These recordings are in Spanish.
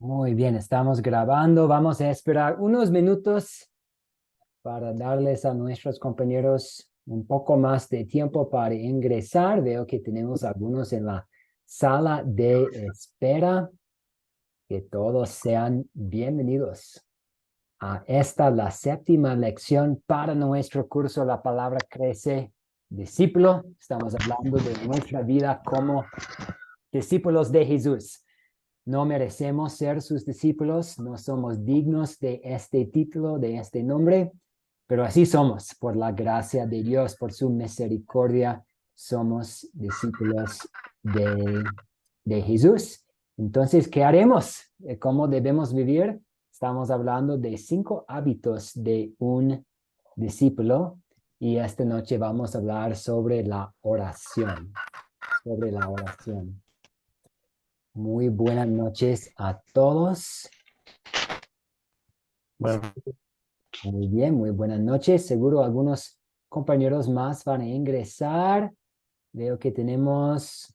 Muy bien, estamos grabando. Vamos a esperar unos minutos para darles a nuestros compañeros un poco más de tiempo para ingresar. Veo que tenemos algunos en la sala de espera. Que todos sean bienvenidos a esta, la séptima lección para nuestro curso La Palabra Crece Discípulo. Estamos hablando de nuestra vida como discípulos de Jesús. No merecemos ser sus discípulos, no somos dignos de este título, de este nombre, pero así somos, por la gracia de Dios, por su misericordia, somos discípulos de Jesús. Entonces, ¿qué haremos? ¿Cómo debemos vivir? Estamos hablando de 5 hábitos de un discípulo y esta noche vamos a hablar sobre la oración, sobre la oración. Muy buenas noches a todos. Bueno, Muy bien, muy buenas noches. Seguro algunos compañeros más van a ingresar. Veo que tenemos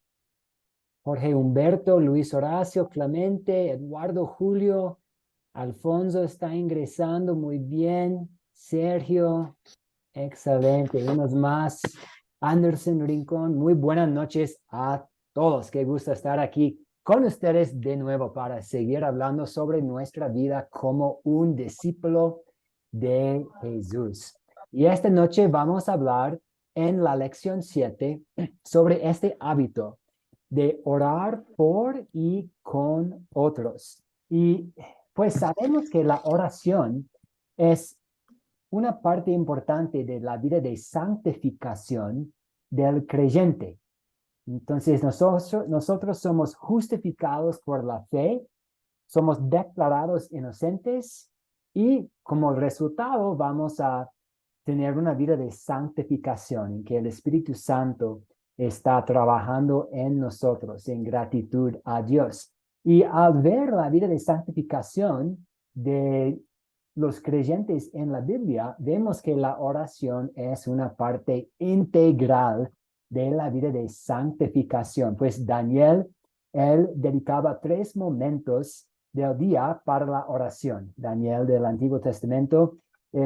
Jorge Humberto, Luis Horacio, Clemente, Eduardo Julio, Alfonso está ingresando. Muy bien. Sergio, excelente. Unos más. Anderson Rincón, muy buenas noches a todos. Qué gusto estar aquí con ustedes de nuevo para seguir hablando sobre nuestra vida como un discípulo de Jesús. Y esta noche vamos a hablar en la lección 7 sobre este hábito de orar por y con otros. Y pues sabemos que la oración es una parte importante de la vida de santificación del creyente. Entonces nosotros somos justificados por la fe, somos declarados inocentes y como resultado vamos a tener una vida de santificación en que el Espíritu Santo está trabajando en nosotros en gratitud a Dios. Y al ver la vida de santificación de los creyentes en la Biblia, vemos que la oración es una parte integral de la vida de santificación. Pues Daniel, él dedicaba 3 momentos del día para la oración. Daniel del Antiguo Testamento,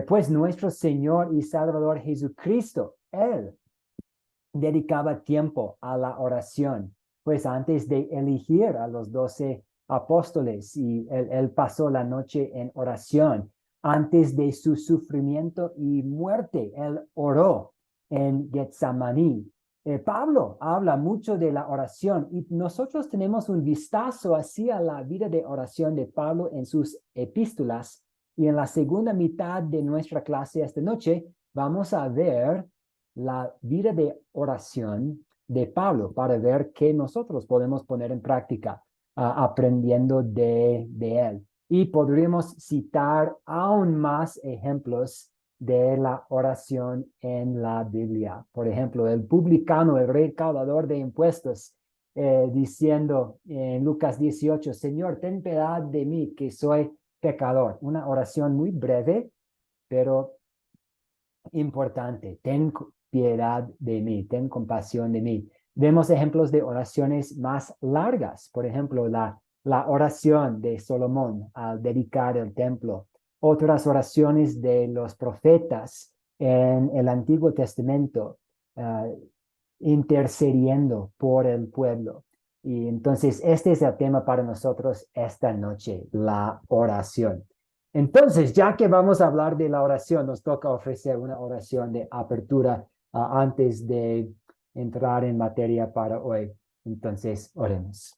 pues nuestro Señor y Salvador Jesucristo, él dedicaba tiempo a la oración, pues antes de elegir a los 12 apóstoles y él pasó la noche en oración. Antes de su sufrimiento y muerte, él oró en Getsemaní. Pablo habla mucho de la oración y nosotros tenemos un vistazo hacia la vida de oración de Pablo en sus epístolas y en la segunda mitad de nuestra clase esta noche vamos a ver la vida de oración de Pablo para ver qué nosotros podemos poner en práctica aprendiendo de él. Y podríamos citar aún más ejemplos de la oración en la Biblia. Por ejemplo, el publicano, el recaudador de impuestos, diciendo en Lucas 18, Señor, ten piedad de mí, que soy pecador. Una oración muy breve, pero importante. Ten piedad de mí, ten compasión de mí. Vemos ejemplos de oraciones más largas, por ejemplo, la oración de Salomón al dedicar el templo, otras oraciones de los profetas en el Antiguo Testamento, intercediendo por el pueblo. Y entonces este es el tema para nosotros esta noche, la oración. Entonces, ya que vamos a hablar de la oración, nos toca ofrecer una oración de apertura antes de entrar en materia para hoy. Entonces, oremos.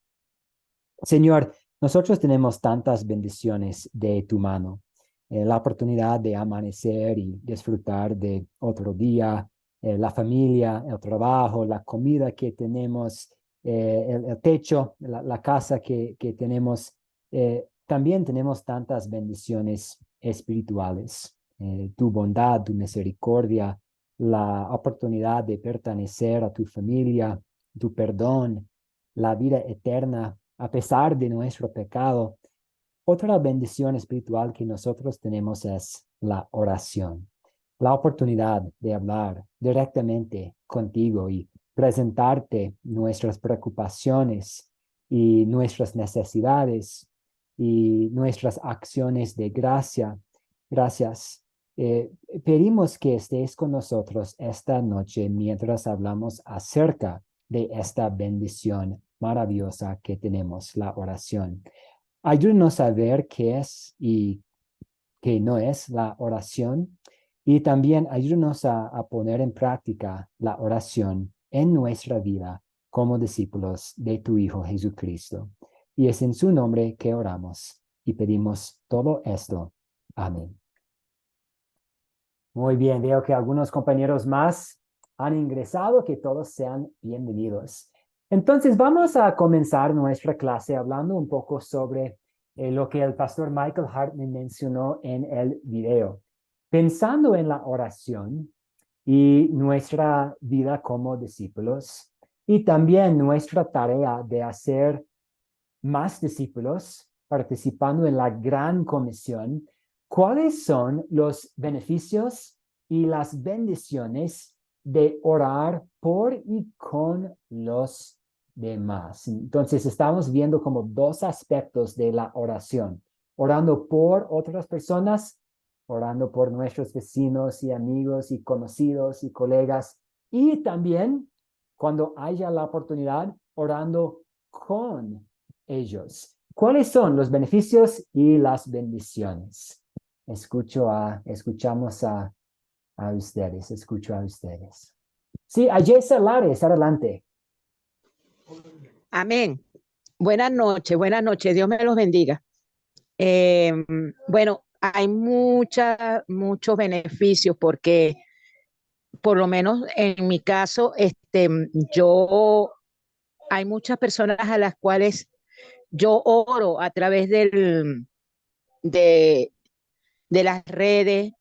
Señor, nosotros tenemos tantas bendiciones de tu mano. La oportunidad de amanecer y disfrutar de otro día, la familia, el trabajo, la comida que tenemos, el techo, la casa que tenemos. También tenemos tantas bendiciones espirituales. Tu bondad, tu misericordia, la oportunidad de pertenecer a tu familia, tu perdón, la vida eterna a pesar de nuestro pecado. Otra bendición espiritual que nosotros tenemos es la oración, la oportunidad de hablar directamente contigo y presentarte nuestras preocupaciones y nuestras necesidades. y nuestras acciones de gracias. Pedimos que estés con nosotros esta noche mientras hablamos acerca de esta bendición maravillosa que tenemos, la oración. Ayúdanos a ver qué es y qué no es la oración, y también ayúdanos a poner en práctica la oración en nuestra vida como discípulos de tu Hijo Jesucristo. Y es en su nombre que oramos y pedimos todo esto. Amén. Muy bien, veo que algunos compañeros más han ingresado, que todos sean bienvenidos. Entonces vamos a comenzar nuestra clase hablando un poco sobre lo que el pastor Michael Hartman mencionó en el video. Pensando en la oración y nuestra vida como discípulos, y también nuestra tarea de hacer más discípulos participando en la gran comisión, ¿cuáles son los beneficios y las bendiciones de orar por y con los demás? Entonces, estamos viendo como dos aspectos de la oración: orando por otras personas, orando por nuestros vecinos y amigos y conocidos y colegas, y también, cuando haya la oportunidad, orando con ellos. ¿Cuáles son los beneficios y las bendiciones? Escuchamos a ustedes, escucho a ustedes. Sí, Ayesa Lares, adelante. Amén. Buenas noches, Dios me los bendiga. Eh, bueno, hay muchos beneficios porque, por lo menos en mi caso, hay muchas personas a las cuales yo oro a través de, de las redes,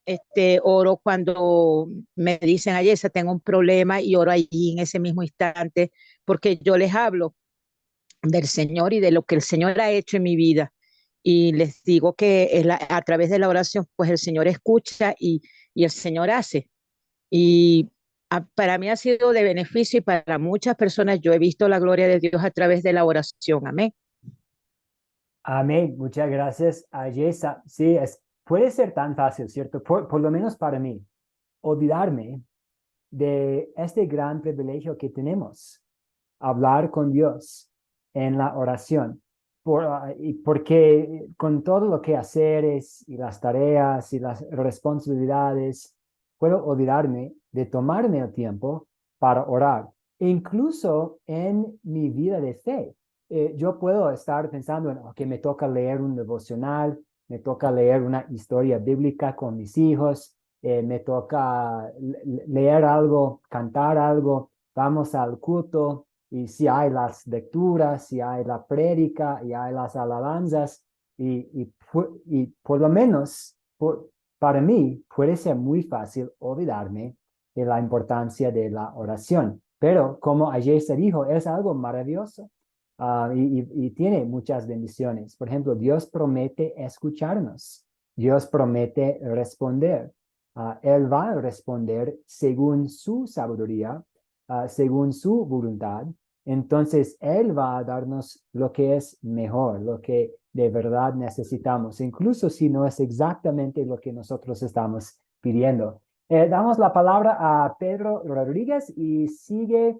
oro cuando me dicen, Ayesa, tengo un problema y oro allí en ese mismo instante, porque yo les hablo del Señor y de lo que el Señor ha hecho en mi vida. Y les digo que a través de la oración, pues el Señor escucha y el Señor hace. Y para mí ha sido de beneficio y para muchas personas yo he visto la gloria de Dios a través de la oración. Amén. Amén, muchas gracias, Ayesa. Sí, puede ser tan fácil, ¿cierto? Por lo menos para mí, olvidarme de este gran privilegio que tenemos: hablar con Dios en la oración. Y porque con todo lo que hacer y las tareas y las responsabilidades, puedo olvidarme de tomarme el tiempo para orar. Incluso en mi vida de fe, yo puedo estar pensando en que me toca leer un devocional, me toca leer una historia bíblica con mis hijos, me toca leer algo, cantar algo, vamos al culto, y si hay las lecturas, si hay la prédica, y hay las alabanzas, y por lo menos para mí puede ser muy fácil olvidarme de la importancia de la oración. Pero como ayer se dijo, es algo maravilloso, y tiene muchas bendiciones. Por ejemplo, Dios promete escucharnos, Dios promete responder. Él va a responder según su sabiduría, según su voluntad. Entonces, Él va a darnos lo que es mejor, lo que de verdad necesitamos, incluso si no es exactamente lo que nosotros estamos pidiendo. Damos la palabra a Pedro Rodríguez y sigue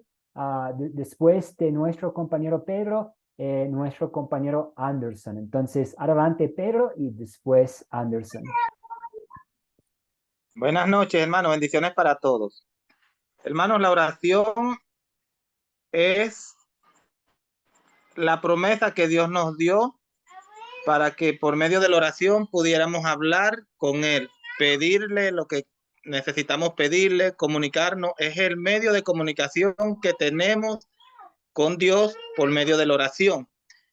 después de nuestro compañero Pedro, nuestro compañero Anderson. Entonces, adelante Pedro y después Anderson. Buenas noches, hermanos. Bendiciones para todos. Hermanos, la oración es la promesa que Dios nos dio para que por medio de la oración pudiéramos hablar con Él, pedirle lo que necesitamos pedirle, comunicarnos. Es el medio de comunicación que tenemos con Dios por medio de la oración.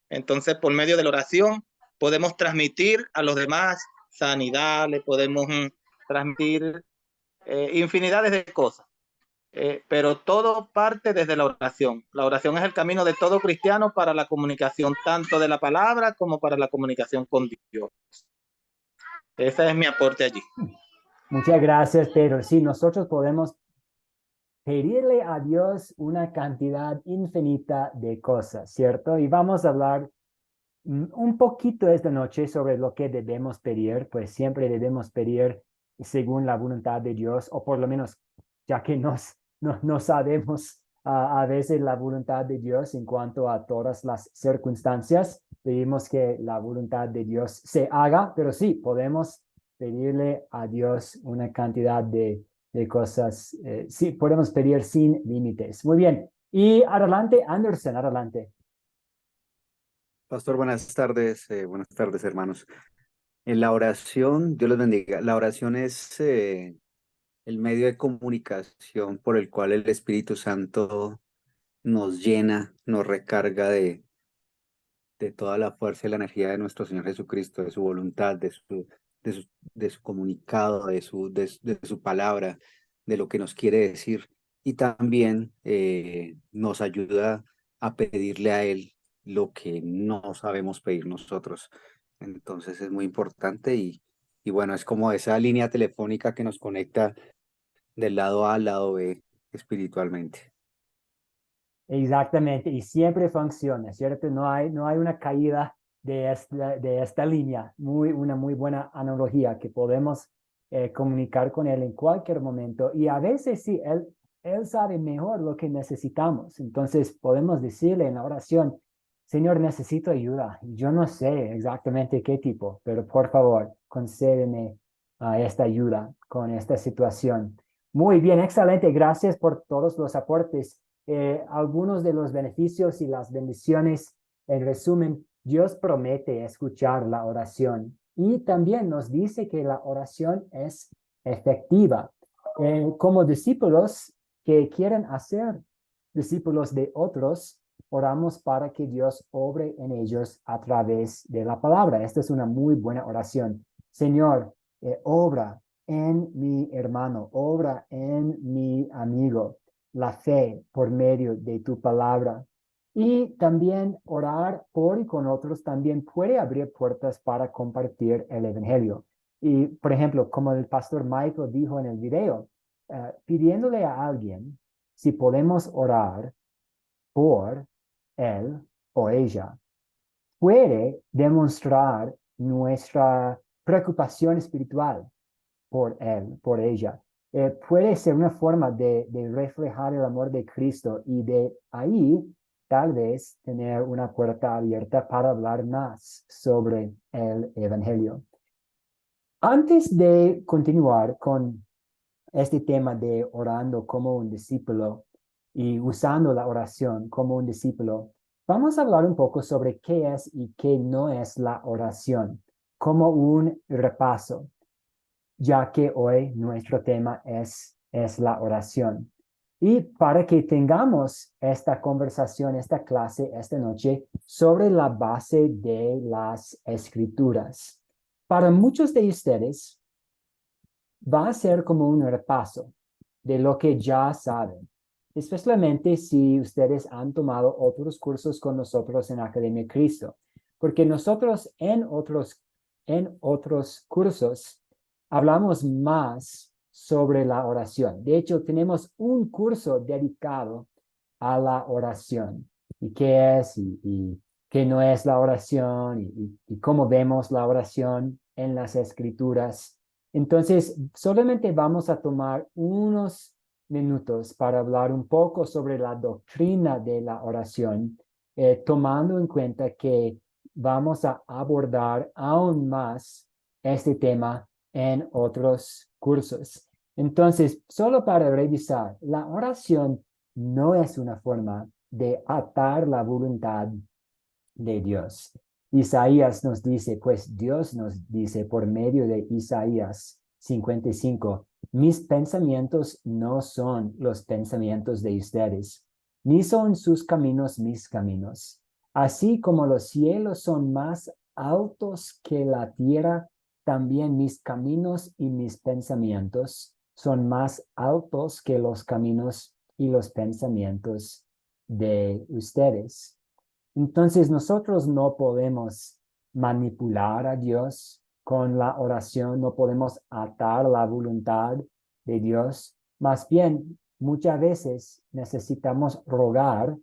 Entonces, por medio de la oración podemos transmitir a los demás sanidad, le podemos transmitir infinidades de cosas. Pero todo parte desde la oración. La oración es el camino de todo cristiano para la comunicación, tanto de la palabra como para la comunicación con Dios. Ese es mi aporte allí. Muchas gracias, Pedro. Sí, nosotros podemos pedirle a Dios una cantidad infinita de cosas, ¿cierto? Y vamos a hablar un poquito esta noche sobre lo que debemos pedir, pues siempre debemos pedir según la voluntad de Dios, o por lo menos ya que no sabemos a veces la voluntad de Dios en cuanto a todas las circunstancias, pedimos que la voluntad de Dios se haga, pero sí, podemos pedirle a Dios una cantidad de cosas, sí, podemos pedir sin límites. Muy bien. Y adelante, Anderson, adelante. Pastor, buenas tardes, hermanos. En la oración, Dios los bendiga. La oración es el medio de comunicación por el cual el Espíritu Santo nos llena, nos recarga de toda la fuerza y la energía de nuestro Señor Jesucristo, de su voluntad, de su comunicado, de su palabra, de lo que nos quiere decir. Y también nos ayuda a pedirle a Él lo que no sabemos pedir nosotros. Entonces es muy importante y bueno, es como esa línea telefónica que nos conecta del lado A al lado B espiritualmente. Exactamente, y siempre funciona, ¿cierto? No hay una caída de esta línea. Una muy buena analogía que podemos comunicar con él en cualquier momento. Y a veces sí, él sabe mejor lo que necesitamos. Entonces podemos decirle en la oración, Señor, necesito ayuda. Yo no sé exactamente qué tipo, pero por favor, concédeme esta ayuda con esta situación. Muy bien, excelente. Gracias por todos los aportes. Algunos de los beneficios y las bendiciones. En resumen, Dios promete escuchar la oración y también nos dice que la oración es efectiva. Como discípulos que quieren hacer discípulos de otros, oramos para que Dios obre en ellos a través de la palabra. Esta es una muy buena oración. Señor, obra en mi hermano, obra en mi amigo la fe por medio de tu palabra. Y también orar por y con otros también puede abrir puertas para compartir el evangelio. Y, por ejemplo, como el pastor Michael dijo en el video, pidiéndole a alguien si podemos orar por él o ella, puede demostrar nuestra preocupación espiritual por él, por ella. Puede ser una forma de reflejar el amor de Cristo y de ahí tal vez tener una puerta abierta para hablar más sobre el Evangelio. Antes de continuar con este tema de orando como un discípulo y usando la oración como un discípulo, vamos a hablar un poco sobre qué es y qué no es la oración, como un repaso, ya que hoy nuestro tema es la oración. Y para que tengamos esta conversación, esta clase, esta noche, sobre la base de las escrituras. Para muchos de ustedes, va a ser como un repaso de lo que ya saben, especialmente si ustedes han tomado otros cursos con nosotros en Academia Cristo, porque nosotros en otros cursos hablamos más sobre la oración. De hecho, tenemos un curso dedicado a la oración y qué es y qué no es la oración y cómo vemos la oración en las escrituras. Entonces, solamente vamos a tomar unos minutos para hablar un poco sobre la doctrina de la oración, tomando en cuenta que vamos a abordar aún más este tema en otros cursos. Entonces, solo para revisar, la oración no es una forma de atar la voluntad de Dios. Isaías nos dice, pues Dios nos dice por medio de Isaías 55, mis pensamientos no son los pensamientos de ustedes, ni son sus caminos mis caminos. Así como los cielos son más altos que la tierra, también mis caminos y mis pensamientos son más altos que los caminos y los pensamientos de ustedes. Entonces nosotros no podemos manipular a Dios con la oración, no podemos atar la voluntad de Dios. Más bien, muchas veces necesitamos rogar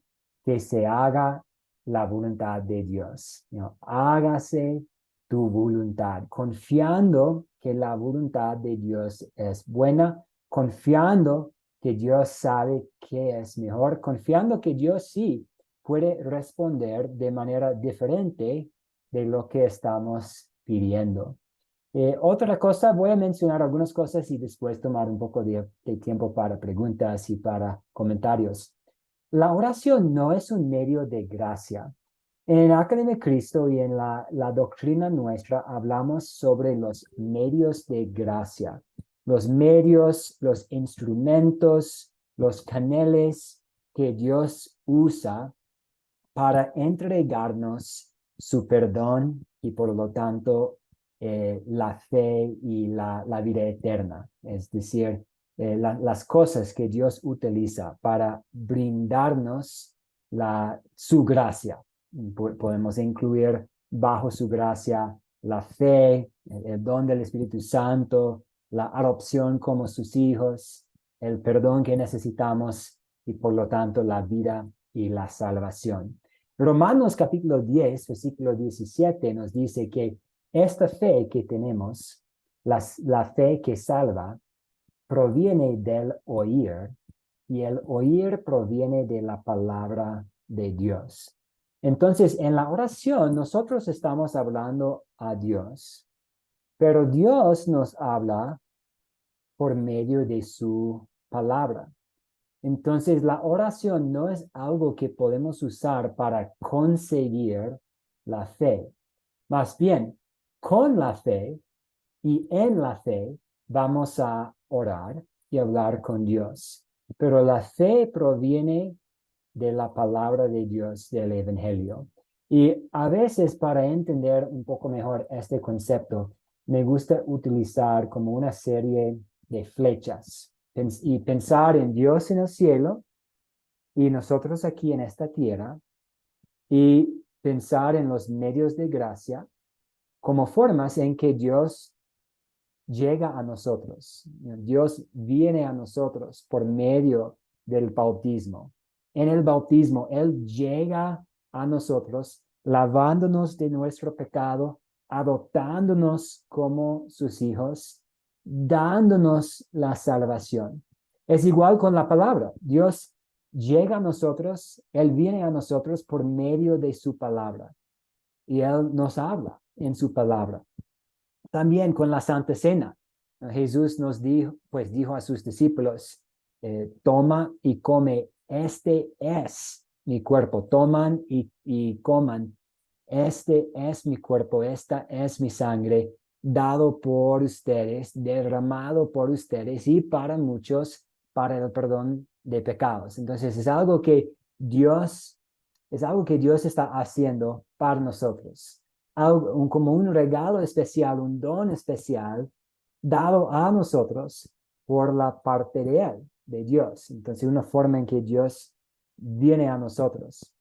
que se haga la voluntad de Dios. Hágase tu voluntad, confiando que la voluntad de Dios es buena, confiando que Dios sabe qué es mejor, confiando que Dios sí puede responder de manera diferente de lo que estamos pidiendo. Otra cosa, voy a mencionar algunas cosas y después tomar un poco de tiempo para preguntas y para comentarios. La oración no es un medio de gracia. En Academia de Cristo y en la doctrina nuestra hablamos sobre los medios de gracia, los medios, los instrumentos, los canales que Dios usa para entregarnos su perdón y por lo tanto la fe y la vida eterna. Es decir, las cosas que Dios utiliza para brindarnos su gracia. Podemos incluir bajo su gracia la fe, el don del Espíritu Santo, la adopción como sus hijos, el perdón que necesitamos y por lo tanto la vida y la salvación. Romanos capítulo 10, versículo 17 nos dice que esta fe que tenemos, la fe que salva, proviene del oír y el oír proviene de la palabra de Dios. Entonces, en la oración nosotros estamos hablando a Dios, pero Dios nos habla por medio de su palabra. Entonces, la oración no es algo que podemos usar para conseguir la fe. Más bien, con la fe y en la fe vamos a orar y hablar con Dios. Pero la fe proviene de la palabra de Dios, del Evangelio. Y a veces, para entender un poco mejor este concepto, me gusta utilizar como una serie de flechas y pensar en Dios en el cielo y nosotros aquí en esta tierra y pensar en los medios de gracia como formas en que Dios llega a nosotros. Dios viene a nosotros por medio del bautismo. En el bautismo, Él llega a nosotros lavándonos de nuestro pecado, adoptándonos como sus hijos, dándonos la salvación. Es igual con la palabra. Dios llega a nosotros, Él viene a nosotros por medio de su palabra y Él nos habla en su palabra. También con la Santa Cena. Jesús nos dijo a sus discípulos, toma y come, este es mi cuerpo, toman y coman, este es mi cuerpo, esta es mi sangre, dado por ustedes, derramado por ustedes y para muchos, para el perdón de pecados. Entonces es algo que Dios está haciendo para nosotros. Como un regalo especial, un don especial dado a nosotros por la parte de Él, de Dios. Entonces, una forma en que Dios viene a nosotros.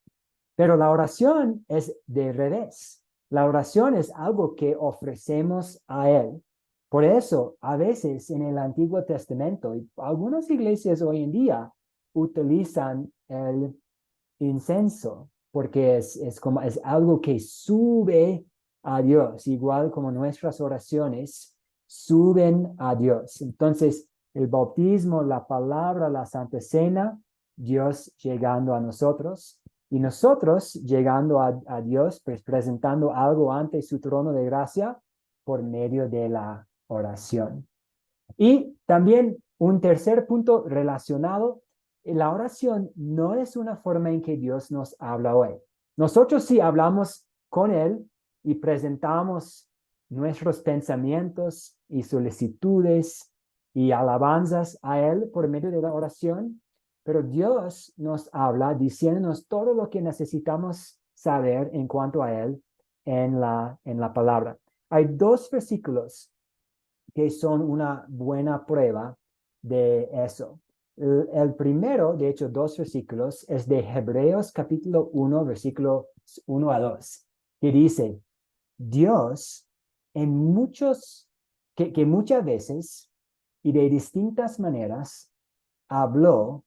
Pero la oración es de revés. La oración es algo que ofrecemos a Él. Por eso, a veces en el Antiguo Testamento, y algunas iglesias hoy en día utilizan el incenso, porque es algo que sube a Dios, igual como nuestras oraciones suben a Dios. Entonces, el bautismo, la palabra, la Santa Cena, Dios llegando a nosotros y nosotros llegando a Dios, pues presentando algo ante su trono de gracia por medio de la oración. Y también un tercer punto relacionado, la oración no es una forma en que Dios nos habla hoy. Nosotros sí hablamos con Él y presentamos nuestros pensamientos y solicitudes y alabanzas a Él por medio de la oración, pero Dios nos habla diciéndonos todo lo que necesitamos saber en cuanto a Él en la palabra. Hay 2 versículos que son una buena prueba de eso. El primero, de hecho, 2 versículos, es de Hebreos capítulo 1, versículos 1 a 2, que dice, Dios que muchas veces y de distintas maneras habló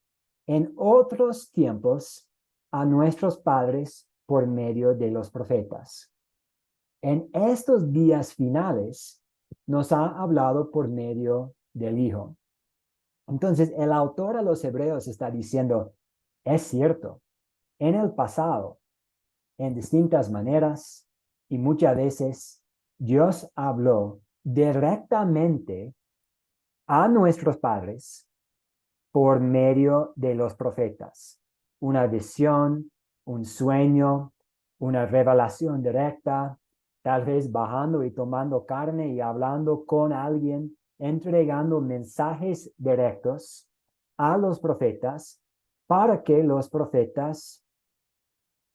en otros tiempos a nuestros padres por medio de los profetas. En estos días finales nos ha hablado por medio del Hijo. Entonces, el autor a los Hebreos está diciendo, es cierto, en el pasado, en distintas maneras y muchas veces, Dios habló directamente a nuestros padres por medio de los profetas. Una visión, un sueño, una revelación directa, tal vez bajando y tomando carne y hablando con alguien, entregando mensajes directos a los profetas para que los profetas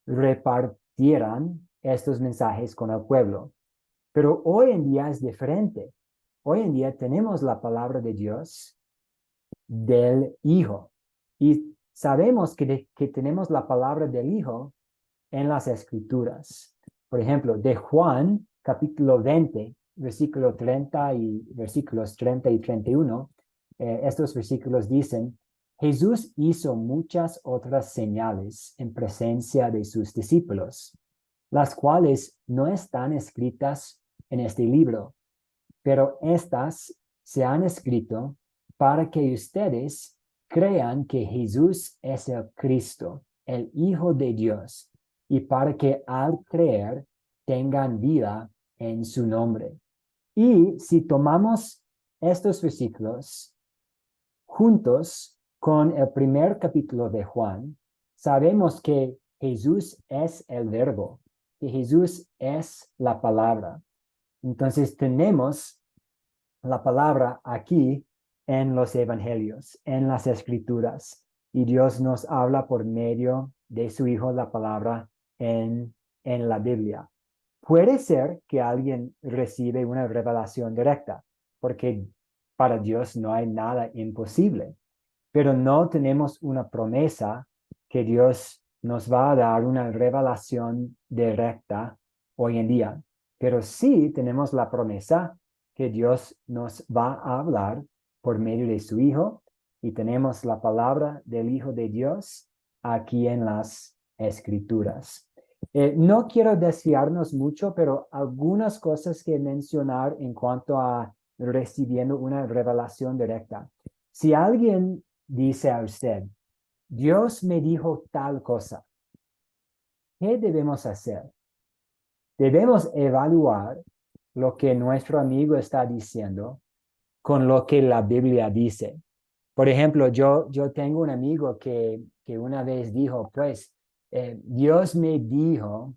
repartieran estos mensajes con el pueblo. Pero hoy en día es diferente. Hoy en día tenemos la palabra de Dios del Hijo y sabemos que tenemos la palabra del Hijo en las Escrituras. Por ejemplo, de Juan, capítulo 20, versículo 30 y versículos 30 y 31, estos versículos dicen, Jesús hizo muchas otras señales en presencia de sus discípulos, las cuales no están escritas en este libro, pero estas se han escrito para que ustedes crean que Jesús es el Cristo, el Hijo de Dios, y para que al creer tengan vida en su nombre. Y si tomamos estos versículos juntos con el primer capítulo de Juan, sabemos que Jesús es el verbo, que Jesús es la palabra. Entonces tenemos la palabra aquí en los evangelios, en las escrituras, y Dios nos habla por medio de su Hijo la palabra en la Biblia. Puede ser que alguien recibe una revelación directa, porque para Dios no hay nada imposible, pero no tenemos una promesa que Dios nos va a dar una revelación directa hoy en día. Pero sí tenemos la promesa que Dios nos va a hablar por medio de su Hijo y tenemos la palabra del Hijo de Dios aquí en las Escrituras. No quiero desviarnos mucho, pero algunas cosas que mencionar en cuanto a recibiendo una revelación directa. Si alguien dice a usted, Dios me dijo tal cosa, ¿qué debemos hacer? Debemos evaluar lo que nuestro amigo está diciendo con lo que la Biblia dice. Por ejemplo, yo tengo un amigo que una vez dijo, pues, Dios me dijo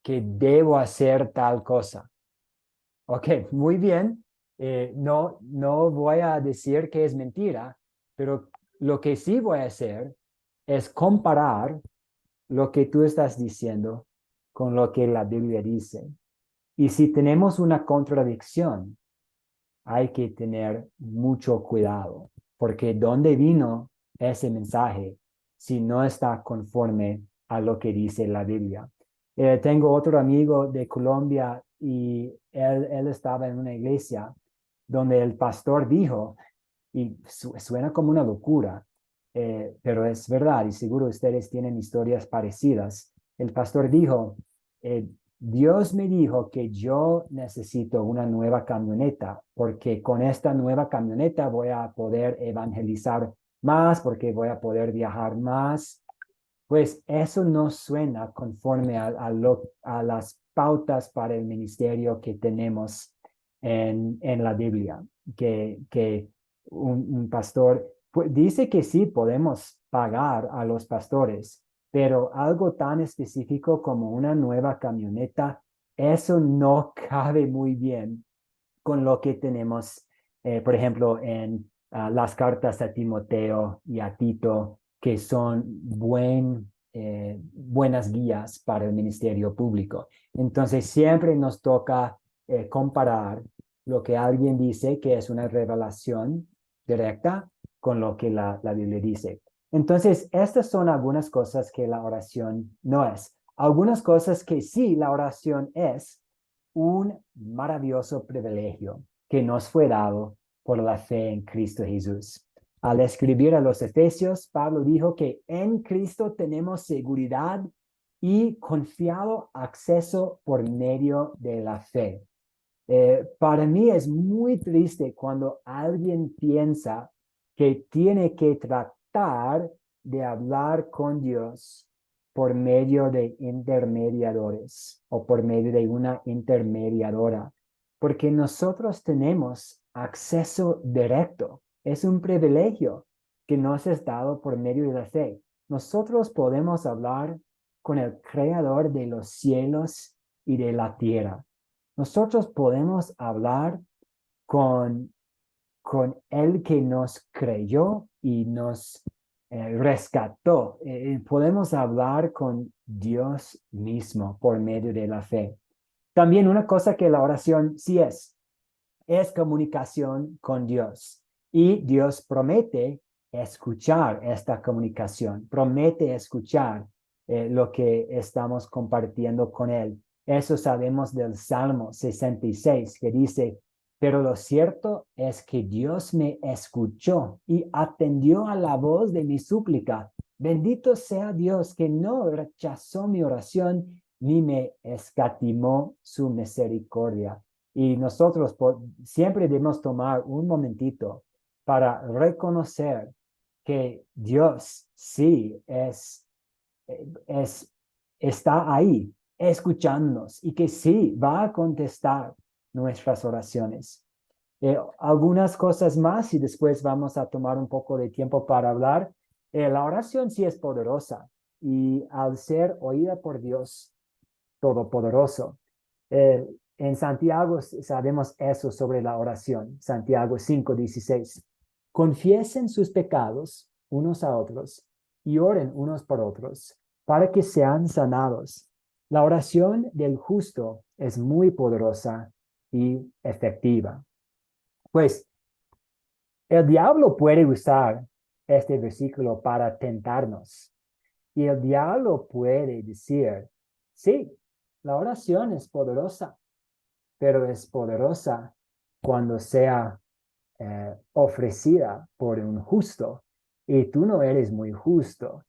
que debo hacer tal cosa. Ok, muy bien. No voy a decir que es mentira, pero lo que sí voy a hacer es comparar lo que tú estás diciendo con lo que la Biblia dice. Y si tenemos una contradicción, hay que tener mucho cuidado, porque ¿dónde vino ese mensaje si no está conforme a lo que dice la Biblia? Tengo otro amigo de Colombia y él estaba en una iglesia donde el pastor dijo, y suena como una locura, pero es verdad y seguro ustedes tienen historias parecidas. El pastor dijo, Dios me dijo que yo necesito una nueva camioneta porque con esta nueva camioneta voy a poder evangelizar más, porque voy a poder viajar más. Pues eso no suena conforme a las pautas para el ministerio que tenemos en la Biblia, que un pastor dice que sí podemos pagar a los pastores, pero algo tan específico como una nueva camioneta, eso no cabe muy bien con lo que tenemos, por ejemplo, en las cartas a Timoteo y a Tito, que son buenas guías para el ministerio público. Entonces, siempre nos toca comparar lo que alguien dice que es una revelación directa con lo que la Biblia dice. Entonces, estas son algunas cosas que la oración no es. Algunas cosas que sí la oración es un maravilloso privilegio que nos fue dado por la fe en Cristo Jesús. Al escribir a los Efesios, Pablo dijo que en Cristo tenemos seguridad y confiado acceso por medio de la fe. Para mí es muy triste cuando alguien piensa que tiene que tratar de hablar con Dios por medio de intermediadores o por medio de una intermediadora, porque nosotros tenemos acceso directo. Es un privilegio que nos es dado por medio de la fe. Nosotros podemos hablar con el creador de los cielos y de la tierra. Nosotros podemos hablar con, con el que nos creyó y nos rescató. Podemos hablar con Dios mismo por medio de la fe. También una cosa que la oración sí es comunicación con Dios. Y Dios promete escuchar esta comunicación, promete escuchar lo que estamos compartiendo con Él. Eso sabemos del Salmo 66, que dice, pero lo cierto es que Dios me escuchó y atendió a la voz de mi súplica. Bendito sea Dios que no rechazó mi oración ni me escatimó su misericordia. Y nosotros siempre debemos tomar un momentito para reconocer que Dios sí está ahí escuchándonos y que sí va a contestar nuestras oraciones. Algunas cosas más y después vamos a tomar un poco de tiempo para hablar. La oración sí es poderosa y al ser oída por Dios Todopoderoso, en Santiago sabemos eso sobre la oración. Santiago 5:16. Confiesen sus pecados unos a otros y oren unos por otros para que sean sanados. La oración del justo es muy poderosa y efectiva. Pues el diablo puede usar este versículo para tentarnos. Y el diablo puede decir, sí, la oración es poderosa, pero es poderosa cuando sea ofrecida por un justo. Y tú no eres muy justo.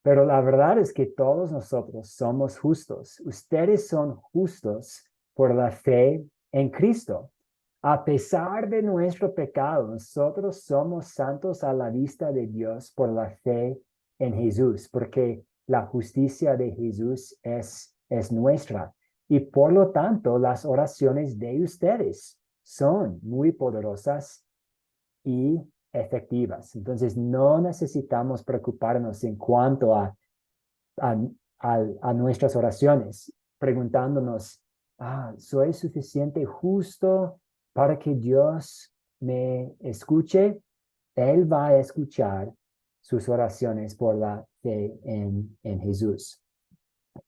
Pero la verdad es que todos nosotros somos justos. Ustedes son justos por la fe en Cristo. A pesar de nuestro pecado, nosotros somos santos a la vista de Dios por la fe en Jesús, porque la justicia de Jesús es nuestra. Y por lo tanto, las oraciones de ustedes son muy poderosas y efectivas. Entonces, no necesitamos preocuparnos en cuanto a, a nuestras oraciones, preguntándonos, ¿soy suficiente justo para que Dios me escuche? Él va a escuchar sus oraciones por la fe en Jesús.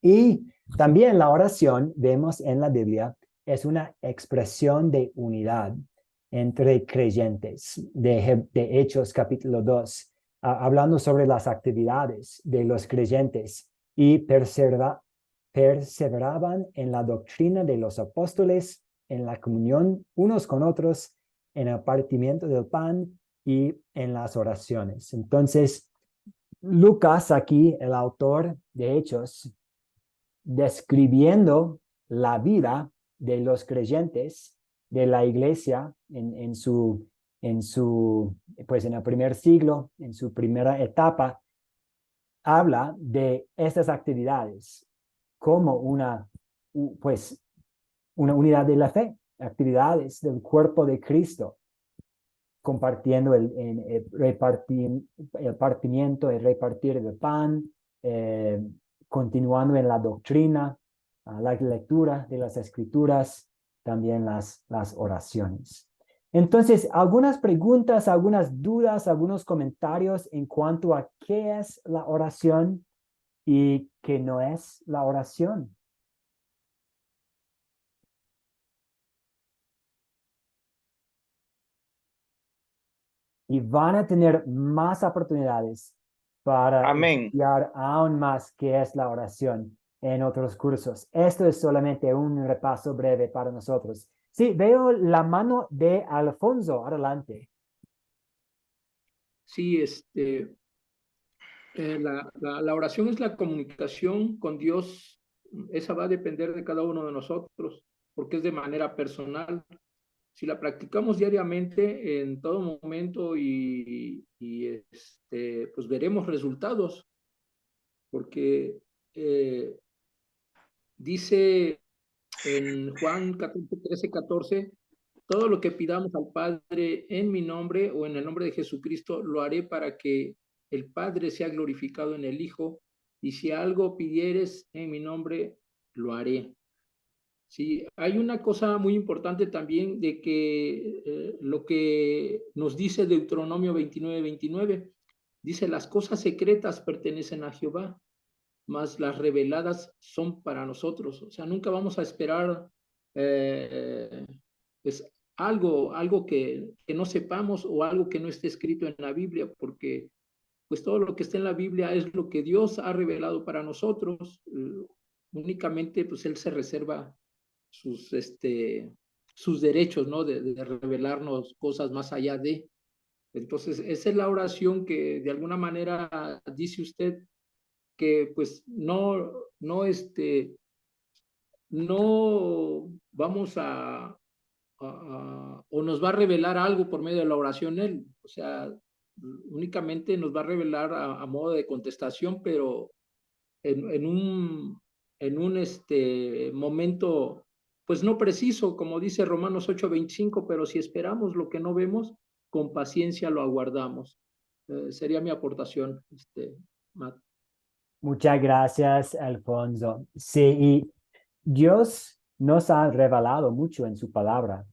Y también la oración, vemos en la Biblia, es una expresión de unidad entre creyentes, de Hechos capítulo 2, hablando sobre las actividades de los creyentes y perseveraban en la doctrina de los apóstoles, en la comunión unos con otros, en el partimiento del pan y en las oraciones. Entonces, Lucas aquí, el autor de Hechos, describiendo la vida de los creyentes de la iglesia pues en el primer siglo, en su primera etapa, habla de estas actividades como pues, una unidad de la fe, actividades del cuerpo de Cristo, compartiendo el partimiento, el repartir del pan, continuando en la doctrina, la lectura de las escrituras, también las oraciones. Entonces, algunas preguntas, algunas dudas, algunos comentarios en cuanto a qué es la oración y qué no es la oración. Y van a tener más oportunidades para Amén. estudiar aún más qué es la oración en otros cursos. Esto es solamente un repaso breve para nosotros. Sí, veo la mano de Alfonso. Adelante. Sí, La oración es la comunicación con Dios. Esa va a depender de cada uno de nosotros, porque es de manera personal. Si la practicamos diariamente, en todo momento, pues veremos resultados, porque dice en Juan 13:14, todo lo que pidamos al Padre en mi nombre o en el nombre de Jesucristo, lo haré para que el Padre sea glorificado en el Hijo, y si algo pidieres en mi nombre, lo haré. Sí, hay una cosa muy importante también de que lo que nos dice Deuteronomio 29:29, dice, las cosas secretas pertenecen a Jehová, mas las reveladas son para nosotros. O sea, nunca vamos a esperar pues, algo que no sepamos o algo que no esté escrito en la Biblia, porque pues todo lo que está en la Biblia es lo que Dios ha revelado para nosotros. Únicamente pues Él se reserva sus derechos, ¿no? De revelarnos cosas más allá de. Entonces, esa es la oración que de alguna manera dice usted que pues no vamos o nos va a revelar algo por medio de la oración Él. O sea, únicamente nos va a revelar a modo de contestación, pero en un momento, pues no preciso, como dice Romanos 8:25, pero si esperamos lo que no vemos, con paciencia lo aguardamos. Sería mi aportación, Matt. Muchas gracias, Alfonso. Sí, y Dios nos ha revelado mucho en su palabra,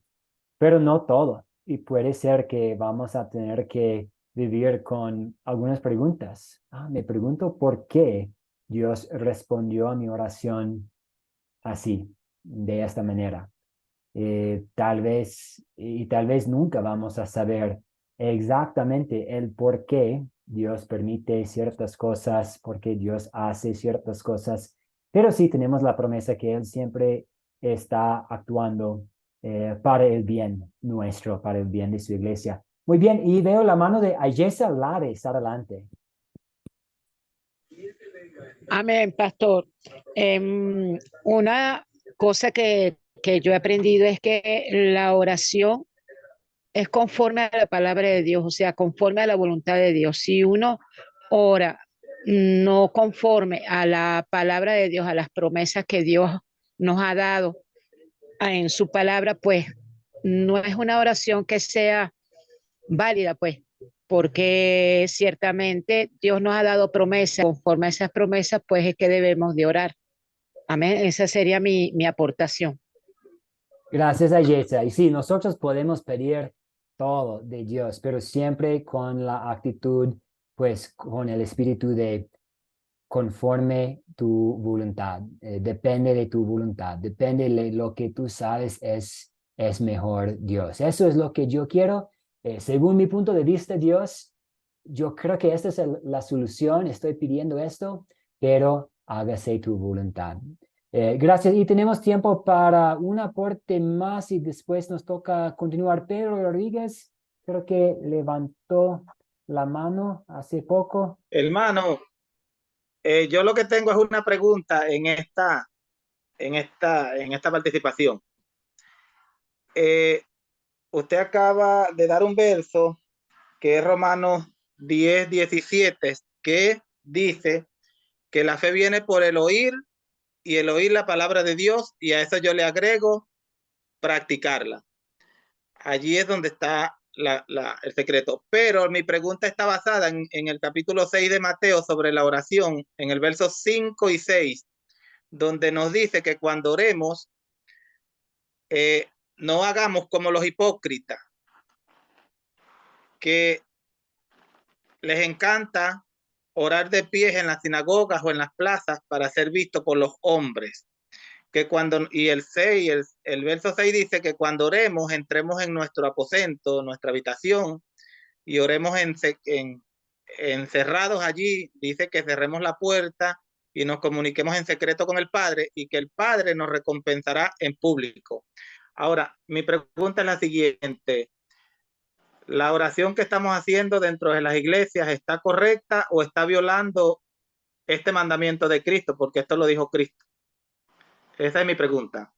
pero no todo. Y puede ser que vamos a tener que vivir con algunas preguntas. Me pregunto por qué Dios respondió a mi oración así, de esta manera. Tal vez nunca vamos a saber exactamente el por qué Dios permite ciertas cosas, por qué Dios hace ciertas cosas, pero sí tenemos la promesa que Él siempre está actuando para el bien nuestro, para el bien de su iglesia. Muy bien, y veo la mano de Ayesa Lares, adelante. Amén, pastor. Una cosa que yo he aprendido es que la oración es conforme a la palabra de Dios, o sea, conforme a la voluntad de Dios. Si uno ora no conforme a la palabra de Dios, a las promesas que Dios nos ha dado en su palabra, pues no es una oración que sea válida, pues, porque ciertamente Dios nos ha dado promesas, conforme a esas promesas, pues es que debemos de orar. Amén, esa sería mi aportación. Gracias, Ayesa. Y sí, nosotros podemos pedir todo de Dios, pero siempre con la actitud, pues con el espíritu de conforme tu voluntad, depende de tu voluntad, depende de lo que tú sabes es mejor, Dios. Eso es lo que yo quiero. Según mi punto de vista, Dios, yo creo que esta es la solución, estoy pidiendo esto, pero hágase tu voluntad. Gracias. Y tenemos tiempo para un aporte más y después nos toca continuar. Pedro Rodríguez, creo que levantó la mano hace poco. Hermano, yo lo que tengo es una pregunta en esta participación. Usted acaba de dar un verso que es Romanos 10:17, que dice que la fe viene por el oír y el oír la palabra de Dios, y a eso yo le agrego practicarla. Allí es donde está el secreto. Pero mi pregunta está basada en el capítulo 6 de Mateo sobre la oración, en el verso 5 y 6, donde nos dice que cuando oremos, no hagamos como los hipócritas, que les encanta orar de pies en las sinagogas o en las plazas para ser visto por los hombres. Y el verso 6 dice que cuando oremos, entremos en nuestro aposento, nuestra habitación, y oremos encerrados allí. Dice que cerremos la puerta y nos comuniquemos en secreto con el Padre, y que el Padre nos recompensará en público. Ahora, mi pregunta es la siguiente. ¿La oración que estamos haciendo dentro de las iglesias está correcta o está violando este mandamiento de Cristo? Porque esto lo dijo Cristo. Esa es mi pregunta.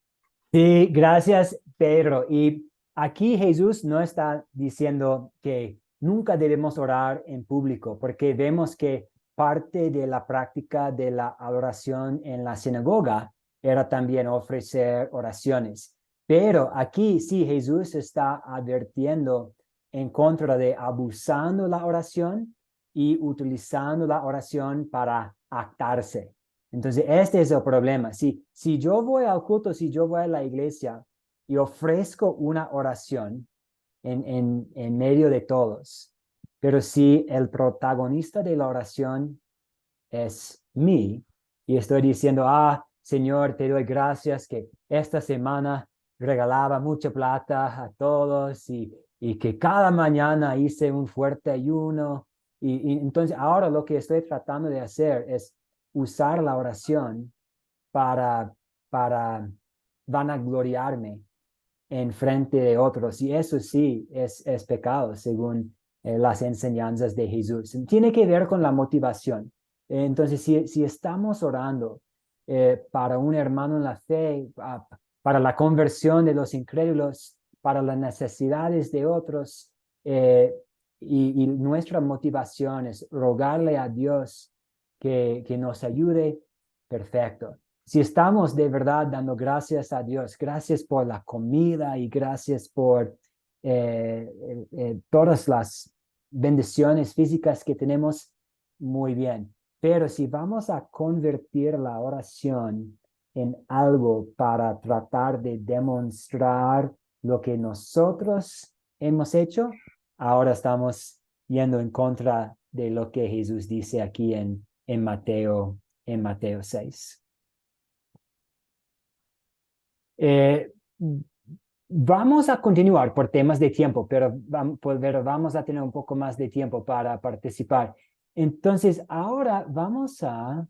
Sí, gracias, Pedro. Y aquí Jesús no está diciendo que nunca debemos orar en público, porque vemos que parte de la práctica de la adoración en la sinagoga era también ofrecer oraciones. Pero aquí sí, Jesús está advirtiendo en contra de abusando la oración y utilizando la oración para actarse. Entonces, este es el problema. Si yo voy al culto, si yo voy a la iglesia y ofrezco una oración en medio de todos, pero si el protagonista de la oración es mí y estoy diciendo, Señor, te doy gracias que esta semana regalaba mucha plata a todos y que cada mañana hice un fuerte ayuno. Y entonces ahora lo que estoy tratando de hacer es usar la oración para vanagloriarme en frente de otros. Y eso sí es pecado según las enseñanzas de Jesús. Tiene que ver con la motivación. Entonces, si estamos orando para un hermano en la fe, para la conversión de los incrédulos, para las necesidades de otros, y nuestra motivación es rogarle a Dios que nos ayude, perfecto. Si estamos de verdad dando gracias a Dios, gracias por la comida y gracias por todas las bendiciones físicas que tenemos, muy bien. Pero si vamos a convertir la oración en algo para tratar de demostrar lo que nosotros hemos hecho, ahora estamos yendo en contra de lo que Jesús dice aquí en Mateo 6. Vamos a continuar por temas de tiempo, pero vamos a tener un poco más de tiempo para participar. Entonces, ahora vamos a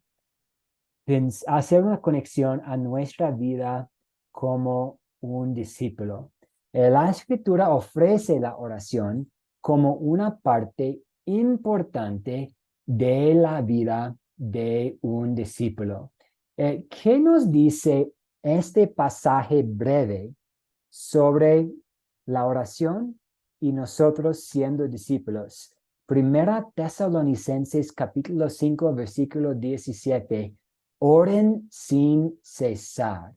hacer una conexión a nuestra vida como un discípulo. La Escritura ofrece la oración como una parte importante de la vida de un discípulo. ¿Qué nos dice este pasaje breve sobre la oración y nosotros siendo discípulos? Primera Tesalonicenses capítulo 5, versículo 17. Oren sin cesar.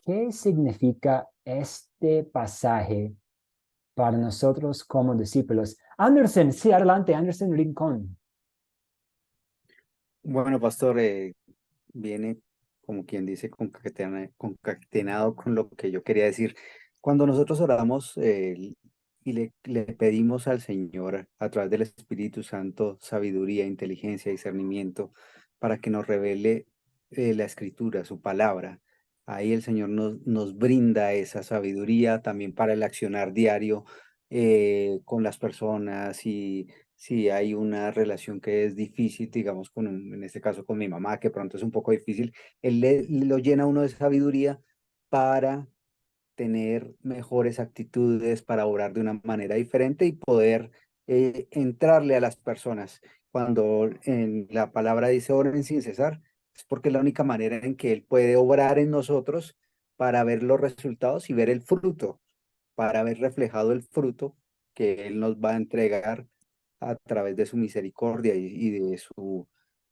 ¿Qué significa este pasaje para nosotros como discípulos? Anderson, sí, adelante, Anderson Rincón. Bueno, pastor, viene como quien dice concatenado con lo que yo quería decir. Cuando nosotros oramos y le pedimos al Señor a través del Espíritu Santo sabiduría, inteligencia, discernimiento para que nos revele la Escritura, su palabra. Ahí el Señor nos brinda esa sabiduría también para el accionar diario con las personas y si hay una relación que es difícil, digamos, en este caso con mi mamá, que pronto es un poco difícil, él lo llena a uno de sabiduría para tener mejores actitudes, para obrar de una manera diferente y poder entrarle a las personas. Cuando en la palabra dice oren sin cesar, es porque es la única manera en que Él puede obrar en nosotros para ver los resultados y ver el fruto, para ver reflejado el fruto que Él nos va a entregar a través de su misericordia y de su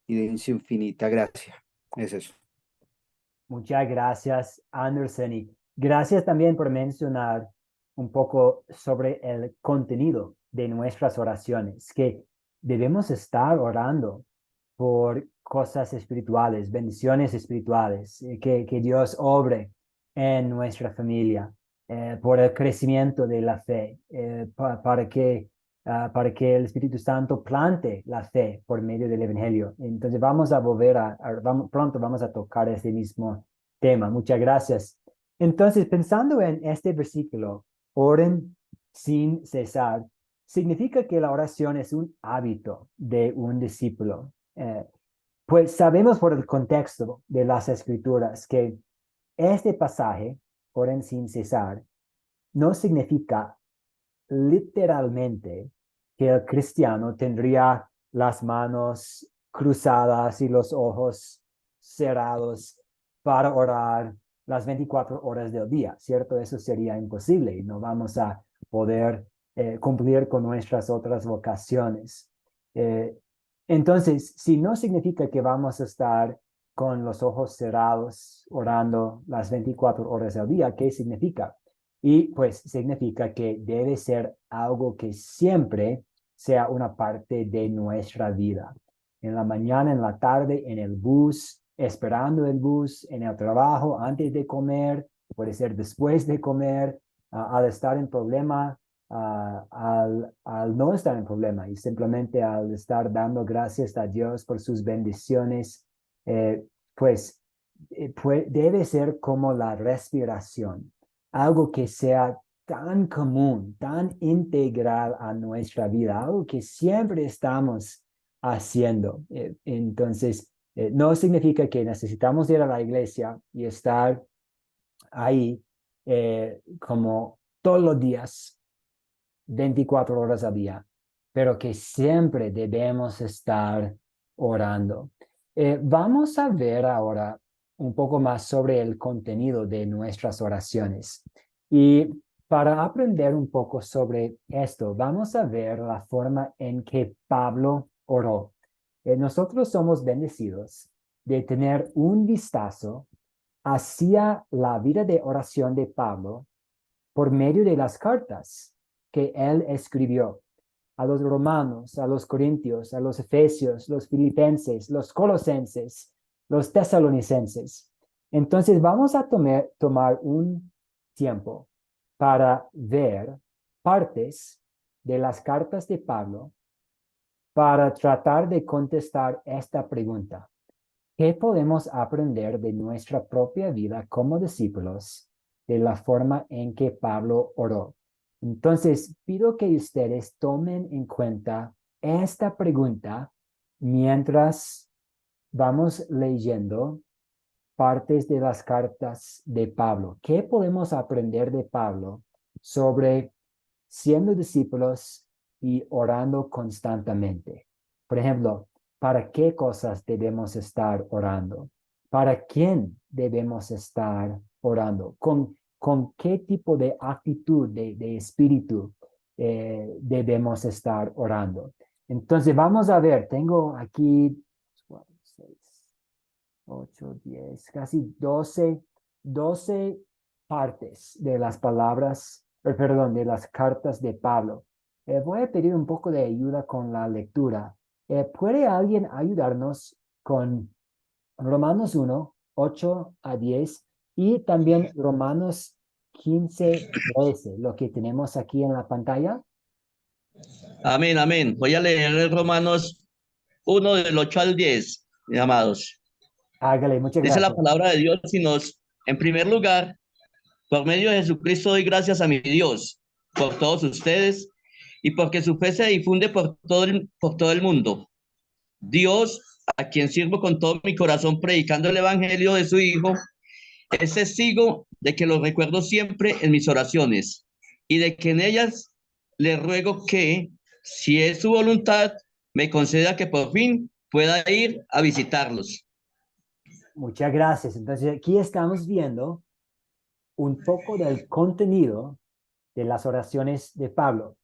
infinita gracia. Es eso. Muchas gracias, Anderson. Y gracias también por mencionar un poco sobre el contenido de nuestras oraciones, que debemos estar orando por cosas espirituales, bendiciones espirituales, que Dios obre en nuestra familia, por el crecimiento de la fe, para que el Espíritu Santo plante la fe por medio del Evangelio. Entonces vamos a volver pronto vamos a tocar ese mismo tema. Muchas gracias. Entonces, pensando en este versículo, oren sin cesar, significa que la oración es un hábito de un discípulo. Pues sabemos por el contexto de las Escrituras que este pasaje, oren sin cesar, no significa literalmente que el cristiano tendría las manos cruzadas y los ojos cerrados para orar las 24 horas del día, ¿cierto? Eso sería imposible y no vamos a poder cumplir con nuestras otras vocaciones. Entonces, si no significa que vamos a estar con los ojos cerrados orando las 24 horas del día, ¿qué significa? Y pues significa que debe ser algo que siempre sea una parte de nuestra vida. En la mañana, en la tarde, en el bus, esperando el bus, en el trabajo, antes de comer, puede ser después de comer, al estar en problema, al no estar en problema y simplemente al estar dando gracias a Dios por sus bendiciones, pues debe ser como la respiración, algo que sea tan común, tan integral a nuestra vida, algo que siempre estamos haciendo. Entonces, no significa que necesitamos ir a la iglesia y estar ahí como todos los días, 24 horas al día, pero que siempre debemos estar orando. Vamos a ver ahora un poco más sobre el contenido de nuestras oraciones. Y para aprender un poco sobre esto, vamos a ver la forma en que Pablo oró. Nosotros somos bendecidos de tener un vistazo hacia la vida de oración de Pablo por medio de las cartas que él escribió a los romanos, a los corintios, a los efesios, los filipenses, los colosenses, los tesalonicenses. Entonces vamos a tomar un tiempo para ver partes de las cartas de Pablo para tratar de contestar esta pregunta. ¿Qué podemos aprender de nuestra propia vida como discípulos de la forma en que Pablo oró? Entonces, pido que ustedes tomen en cuenta esta pregunta mientras vamos leyendo partes de las cartas de Pablo. ¿Qué podemos aprender de Pablo sobre siendo discípulos y orando constantemente? Por ejemplo, ¿para qué cosas debemos estar orando? ¿Para quién debemos estar orando? ¿Con qué tipo de actitud, de espíritu debemos estar orando? Entonces, vamos a ver, tengo aquí 4, 6, 8, 10, casi 12 partes de las palabras, perdón, de las cartas de Pablo. Voy a pedir un poco de ayuda con la lectura. ¿Puede alguien ayudarnos con Romanos 1, 8 a 10 y también Romanos 15, 13, lo que tenemos aquí en la pantalla? Amén, amén. Voy a leer el Romanos 1 del 8 al 10, mis amados. Hágale, muchas Dice la gracias. palabra de Dios y en primer lugar, por medio de Jesucristo doy gracias a mi Dios por todos ustedes y porque su fe se difunde por todo el mundo. Dios, a quien sirvo con todo mi corazón predicando el evangelio de su Hijo, es testigo de que lo recuerdo siempre en mis oraciones y de que en ellas le ruego que, si es su voluntad, me conceda que por fin pueda ir a visitarlos. Muchas gracias. Entonces, aquí estamos viendo un poco del contenido de las oraciones de Pablo.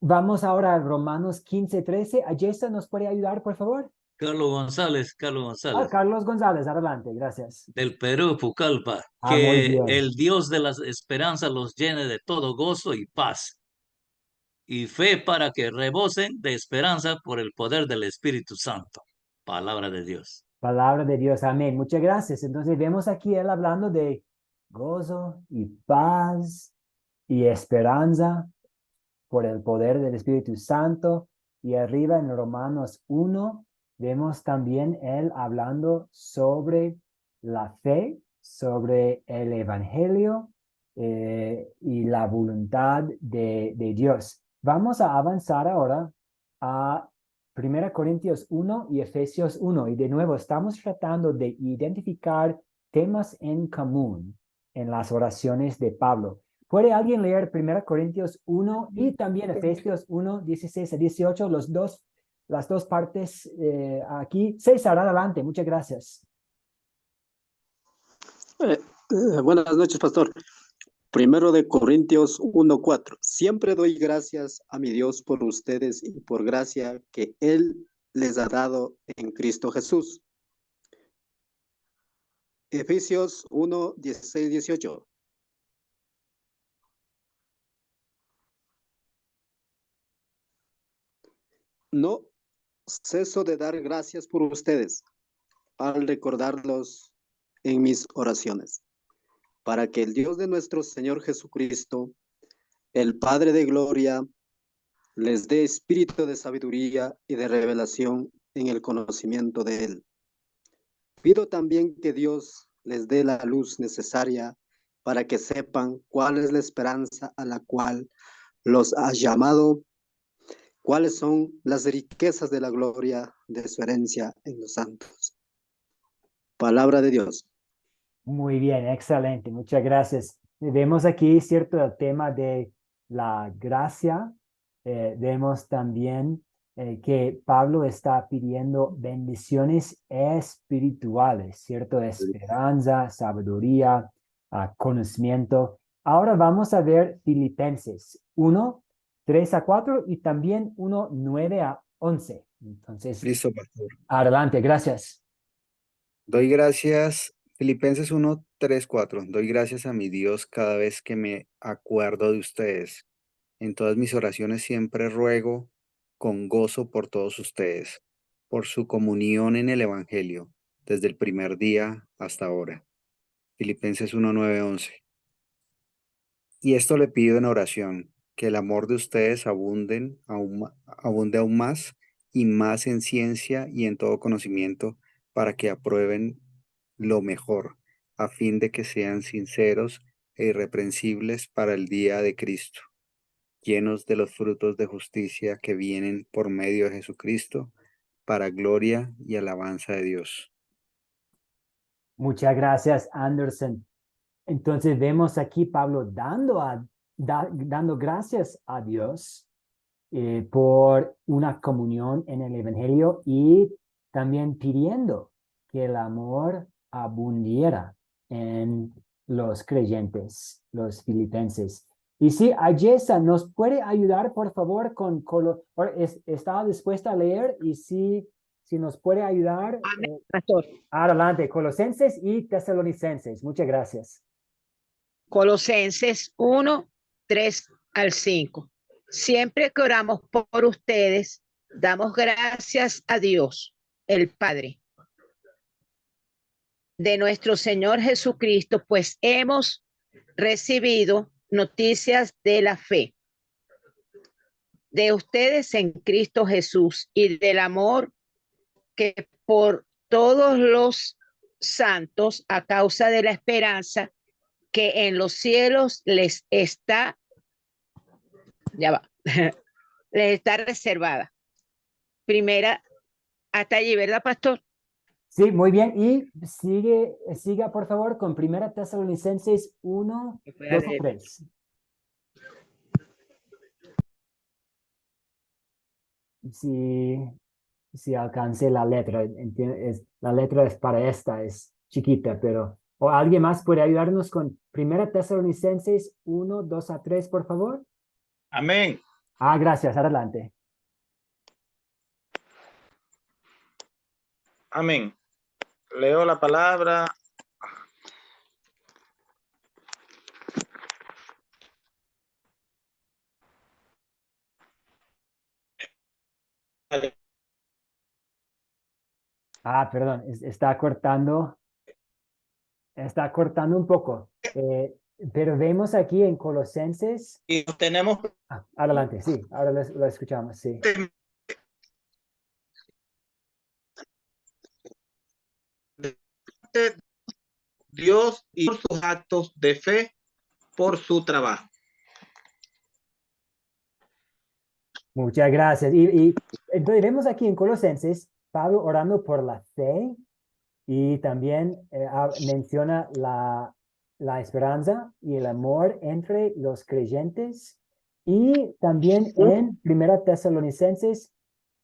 Vamos ahora a Romanos 15, 13. ¿Ayesa nos puede ayudar, por favor? Carlos González, Carlos González, adelante, gracias. del Perú, Pucallpa, Muy que bien. el Dios de las esperanzas los llene de todo gozo y paz y fe para que rebosen de esperanza por el poder del Espíritu Santo. Palabra de Dios. Palabra de Dios, amén. Muchas gracias. Entonces vemos aquí él hablando de gozo y paz y esperanza por el poder del Espíritu Santo. Y arriba en Romanos 1 vemos también él hablando sobre la fe, sobre el Evangelio y la voluntad de Dios. Vamos a avanzar ahora a 1 Corintios 1 y Efesios 1. Y de nuevo estamos tratando de identificar temas en común en las oraciones de Pablo. ¿Puede alguien leer 1 Corintios 1 y también Efesios 1, 16 a 18? Las dos partes aquí. César, adelante. Muchas gracias. Buenas noches, pastor. 1 Corintios 1:4. Siempre doy gracias a mi Dios por ustedes y por gracia que Él les ha dado en Cristo Jesús. Efesios 1, 16, 18. No ceso de dar gracias por ustedes al recordarlos en mis oraciones, para que el Dios de nuestro Señor Jesucristo, el Padre de gloria, les dé espíritu de sabiduría y de revelación en el conocimiento de Él. Pido también que Dios les dé la luz necesaria para que sepan cuál es la esperanza a la cual los ha llamado, cuáles son las riquezas de la gloria de su herencia en los santos. Palabra de Dios. Muy bien, excelente. Muchas gracias. Vemos aquí, cierto, el tema de la gracia. Vemos también que Pablo está pidiendo bendiciones espirituales, ¿cierto? Esperanza, sabiduría, conocimiento. Ahora vamos a ver Filipenses 1, 3 a 4 y también 1, 9 a 11. Entonces, Listo, pastor. adelante, gracias. Doy gracias, Filipenses 1, 3, 4. Doy gracias a mi Dios cada vez que me acuerdo de ustedes. En todas mis oraciones siempre ruego con gozo por todos ustedes, por su comunión en el Evangelio, desde el primer día hasta ahora. Filipenses 1, 9, 11. Y esto le pido en oración, que el amor de ustedes abunde aún más y más en ciencia y en todo conocimiento, para que aprueben lo mejor, a fin de que sean sinceros e irreprensibles para el día de Cristo, llenos de los frutos de justicia que vienen por medio de Jesucristo, para gloria y alabanza de Dios. Muchas gracias, Anderson. Entonces vemos aquí Pablo dando gracias a Dios por una comunión en el Evangelio y también pidiendo que el amor abundiera en los creyentes, los filipenses. Y sí, Ayesa, ¿nos puede ayudar, por favor, ¿está dispuesta a leer? Y si nos puede ayudar, Pastor. adelante, Colosenses y Tesalonicenses. Muchas gracias. Colosenses 1, 3 al 5. Siempre que oramos por ustedes, damos gracias a Dios, el Padre de nuestro Señor Jesucristo, pues hemos recibido noticias de la fe de ustedes en Cristo Jesús y del amor que por todos los santos a causa de la esperanza que en los cielos les está reservada. Primera, hasta allí, ¿verdad, pastor? Sí, muy bien. Y siga por favor con 1 Tesalonicenses 1, 2 o 3. Si alcance la letra, la letra es para esta, es chiquita, pero... ¿O alguien más puede ayudarnos con 1 Tesalonicenses 1, 2 a 3, por favor? Amén. Gracias. Adelante. Amén. Leo la palabra. Perdón, está cortando un poco. Pero vemos aquí en Colosenses. Y tenemos Adelante, sí, ahora lo escuchamos, sí. Dios y por sus actos de fe, por su trabajo. Muchas gracias. Y entonces vemos aquí en Colosenses, Pablo orando por la fe y también menciona la esperanza y el amor entre los creyentes. Y también en Primera Tesalonicenses,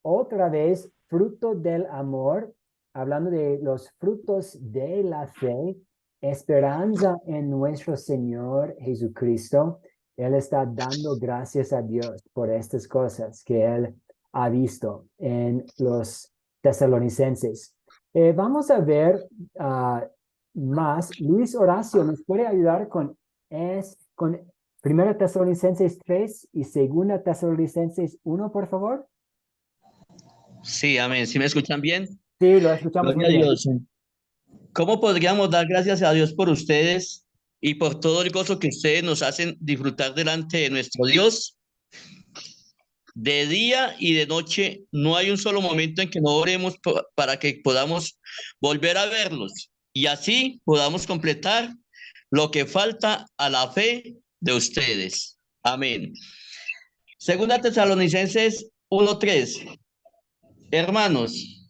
otra vez, fruto del amor, hablando de los frutos de la fe, esperanza en nuestro Señor Jesucristo. Él está dando gracias a Dios por estas cosas que Él ha visto en los tesalonicenses. Vamos a ver más. Luis Horacio, ¿nos puede ayudar con 1 Tesalonicenses 3 y 2 Tesalonicenses 1, por favor? Sí, amén. ¿Sí me escuchan bien? Sí, lo escuchamos muy Gloria a bien. Dios. ¿Cómo podríamos dar gracias a Dios por ustedes y por todo el gozo que ustedes nos hacen disfrutar delante de nuestro Dios? De día y de noche no hay un solo momento en que no oremos para que podamos volver a verlos y así podamos completar lo que falta a la fe de ustedes. Amén. Segunda Tesalonicenses 1:3. Hermanos,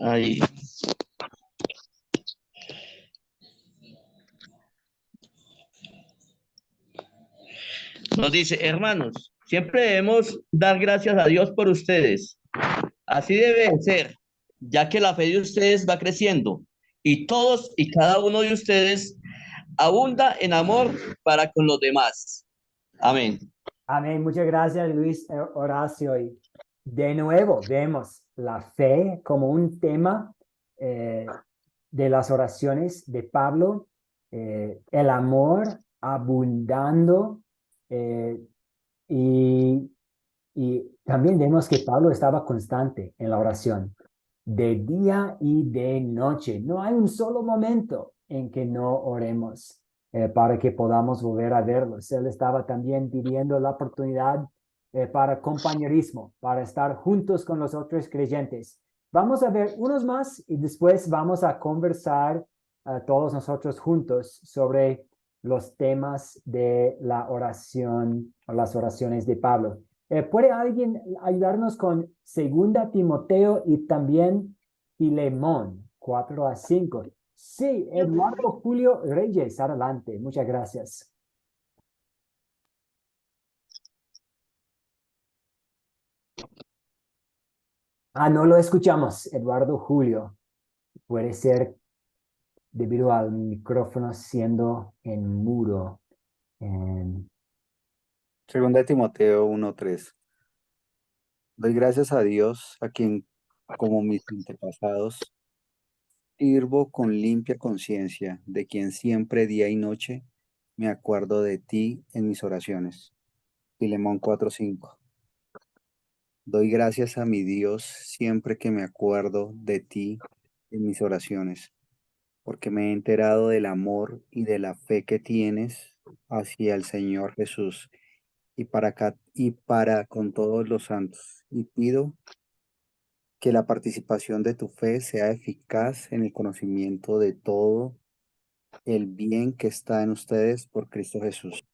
ahí. Nos dice, hermanos, siempre debemos dar gracias a Dios por ustedes. Así debe ser, ya que la fe de ustedes va creciendo y todos y cada uno de ustedes abunda en amor para con los demás. Amén. Amén. Muchas gracias, Luis Horacio. Y de nuevo, vemos la fe como un tema de las oraciones de Pablo, el amor abundando y también vemos que Pablo estaba constante en la oración, de día y de noche. No hay un solo momento en que no oremos para que podamos volver a verlos. Él estaba también pidiendo la oportunidad para compañerismo, para estar juntos con los otros creyentes. Vamos a ver unos más y después vamos a conversar todos nosotros juntos sobre los temas de la oración o las oraciones de Pablo. ¿Puede alguien ayudarnos con 2 Timoteo y también Filemón 4-5? Sí, Eduardo Julio Reyes, adelante. Muchas gracias. No lo escuchamos, Eduardo Julio. Puede ser debido al micrófono siendo en mudo. Segunda de Timoteo 1:3. Doy gracias a Dios, a quien, como mis antepasados, sirvo con limpia conciencia, de quien siempre día y noche me acuerdo de ti en mis oraciones. Filemón 4:5. Doy gracias a mi Dios siempre que me acuerdo de ti en mis oraciones, porque me he enterado del amor y de la fe que tienes hacia el Señor Jesús y para con todos los santos. Y pido que la participación de tu fe sea eficaz en el conocimiento de todo el bien que está en ustedes por Cristo Jesús.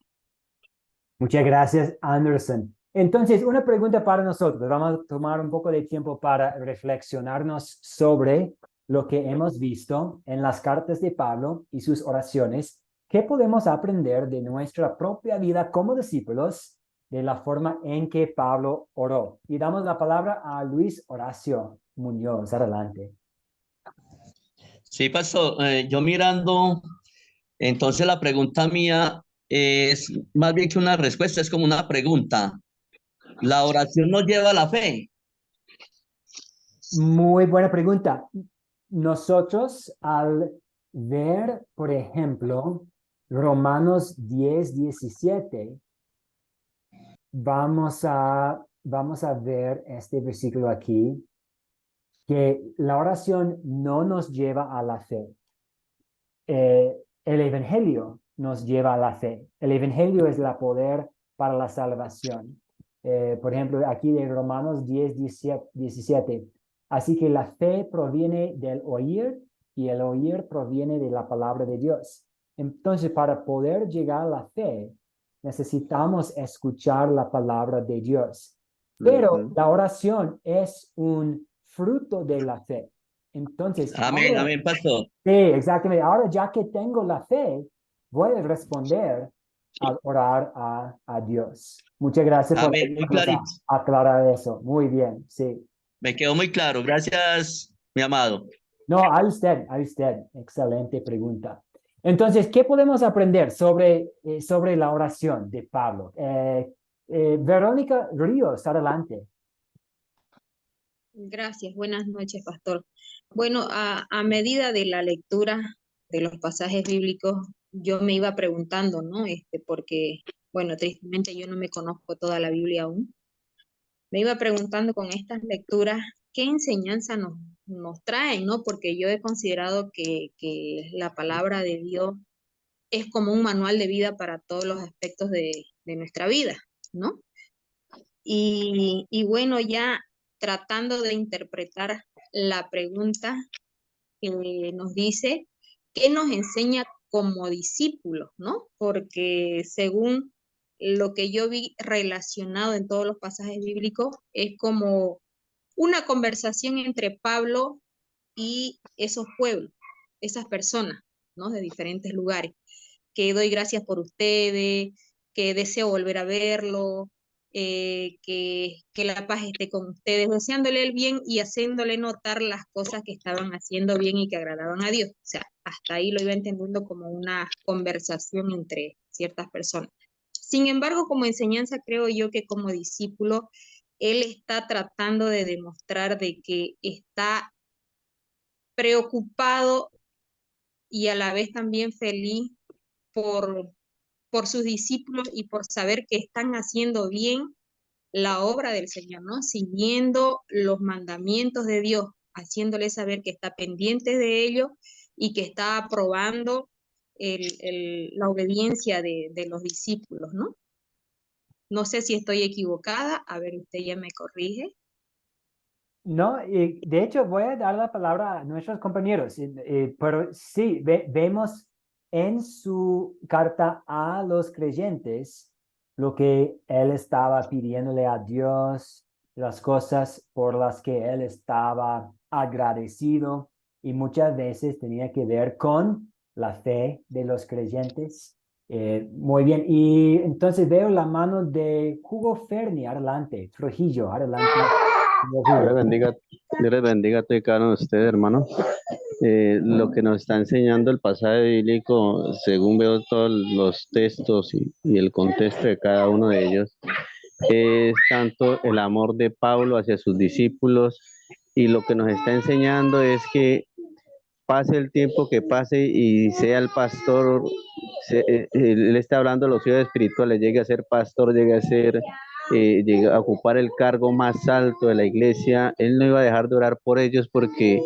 Muchas gracias, Anderson. Entonces, una pregunta para nosotros. Vamos a tomar un poco de tiempo para reflexionarnos sobre lo que hemos visto en las cartas de Pablo y sus oraciones. ¿Qué podemos aprender de nuestra propia vida como discípulos de la forma en que Pablo oró? Y damos la palabra a Luis Horacio Muñoz. Adelante. Sí, pastor, yo mirando, entonces la pregunta mía es más bien que una respuesta, es como una pregunta. ¿La oración nos lleva a la fe? Muy buena pregunta. Nosotros al ver, por ejemplo, Romanos 10:17, vamos a ver este versículo aquí, que la oración no nos lleva a la fe. El evangelio nos lleva a la fe. El evangelio es la poder para la salvación. Por ejemplo, aquí de Romanos 10:17. Así que la fe proviene del oír y el oír proviene de la palabra de Dios. Entonces, para poder llegar a la fe, necesitamos escuchar la palabra de Dios. Pero la oración es un fruto de la fe. Entonces, Amén, ahora, amén, pastor. sí, exactamente. Ahora ya que tengo la fe, voy a responder a orar a Dios. Muchas gracias por Amén, muy ayudarnos clarito. a aclarar eso. Muy bien, sí. Me quedó muy claro. Gracias, mi amado. No, a usted, a usted. Excelente pregunta. Entonces, ¿qué podemos aprender sobre la oración de Pablo? Verónica Ríos, adelante. Gracias, buenas noches, pastor. Bueno, a medida de la lectura de los pasajes bíblicos, yo me iba preguntando, ¿no? Porque, bueno, tristemente yo no me conozco toda la Biblia aún. Me iba preguntando con estas lecturas qué enseñanza nos traen, ¿no? Porque yo he considerado que la palabra de Dios es como un manual de vida para todos los aspectos de nuestra vida, ¿no? Y bueno, ya tratando de interpretar la pregunta que nos dice, ¿qué nos enseña como discípulos, no? Porque según lo que yo vi relacionado en todos los pasajes bíblicos, es como una conversación entre Pablo y esos pueblos, esas personas, ¿no? De diferentes lugares, que doy gracias por ustedes, que deseo volver a verlo, que la paz esté con ustedes, deseándole el bien y haciéndole notar las cosas que estaban haciendo bien y que agradaban a Dios. O sea, hasta ahí lo iba entendiendo como una conversación entre ciertas personas. Sin embargo, como enseñanza, creo yo que como discípulo, él está tratando de demostrar de que está preocupado y a la vez también feliz por, por sus discípulos y por saber que están haciendo bien la obra del Señor, ¿no? Siguiendo los mandamientos de Dios, haciéndole saber que está pendiente de ellos y que está aprobando la obediencia de los discípulos, ¿no? No sé si estoy equivocada, a ver, usted ya me corrige. No, y de hecho voy a dar la palabra a nuestros compañeros, pero sí, vemos en su carta a los creyentes lo que él estaba pidiéndole a Dios, las cosas por las que él estaba agradecido y muchas veces tenía que ver con la fe de los creyentes. Muy bien, y entonces veo la mano de Hugo Ferni, adelante, Trujillo, adelante. Dios les bendiga a todos y cada uno de ustedes, hermano. Lo que nos está enseñando el pasaje bíblico, según veo todos los textos y el contexto de cada uno de ellos, es tanto el amor de Pablo hacia sus discípulos y lo que nos está enseñando es que pase el tiempo que pase y sea el pastor, él está hablando de los hijos espirituales, llegue a ser pastor, llegue a ocupar el cargo más alto de la iglesia, él no iba a dejar de orar por ellos porque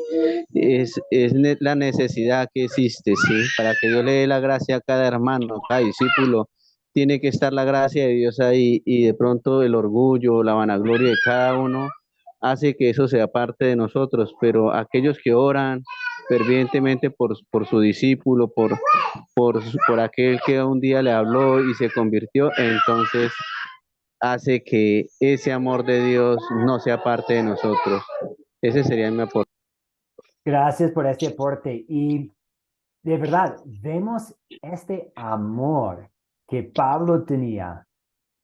la necesidad que existe, ¿sí? Para que Dios le dé la gracia a cada hermano, a cada discípulo, tiene que estar la gracia de Dios ahí y de pronto el orgullo, la vanagloria de cada uno hace que eso sea parte de nosotros, pero aquellos que oran fervientemente por su discípulo, por aquel que un día le habló y se convirtió, entonces hace que ese amor de Dios no sea parte de nosotros. Ese sería mi aporte. Gracias por este aporte. Y de verdad, vemos este amor que Pablo tenía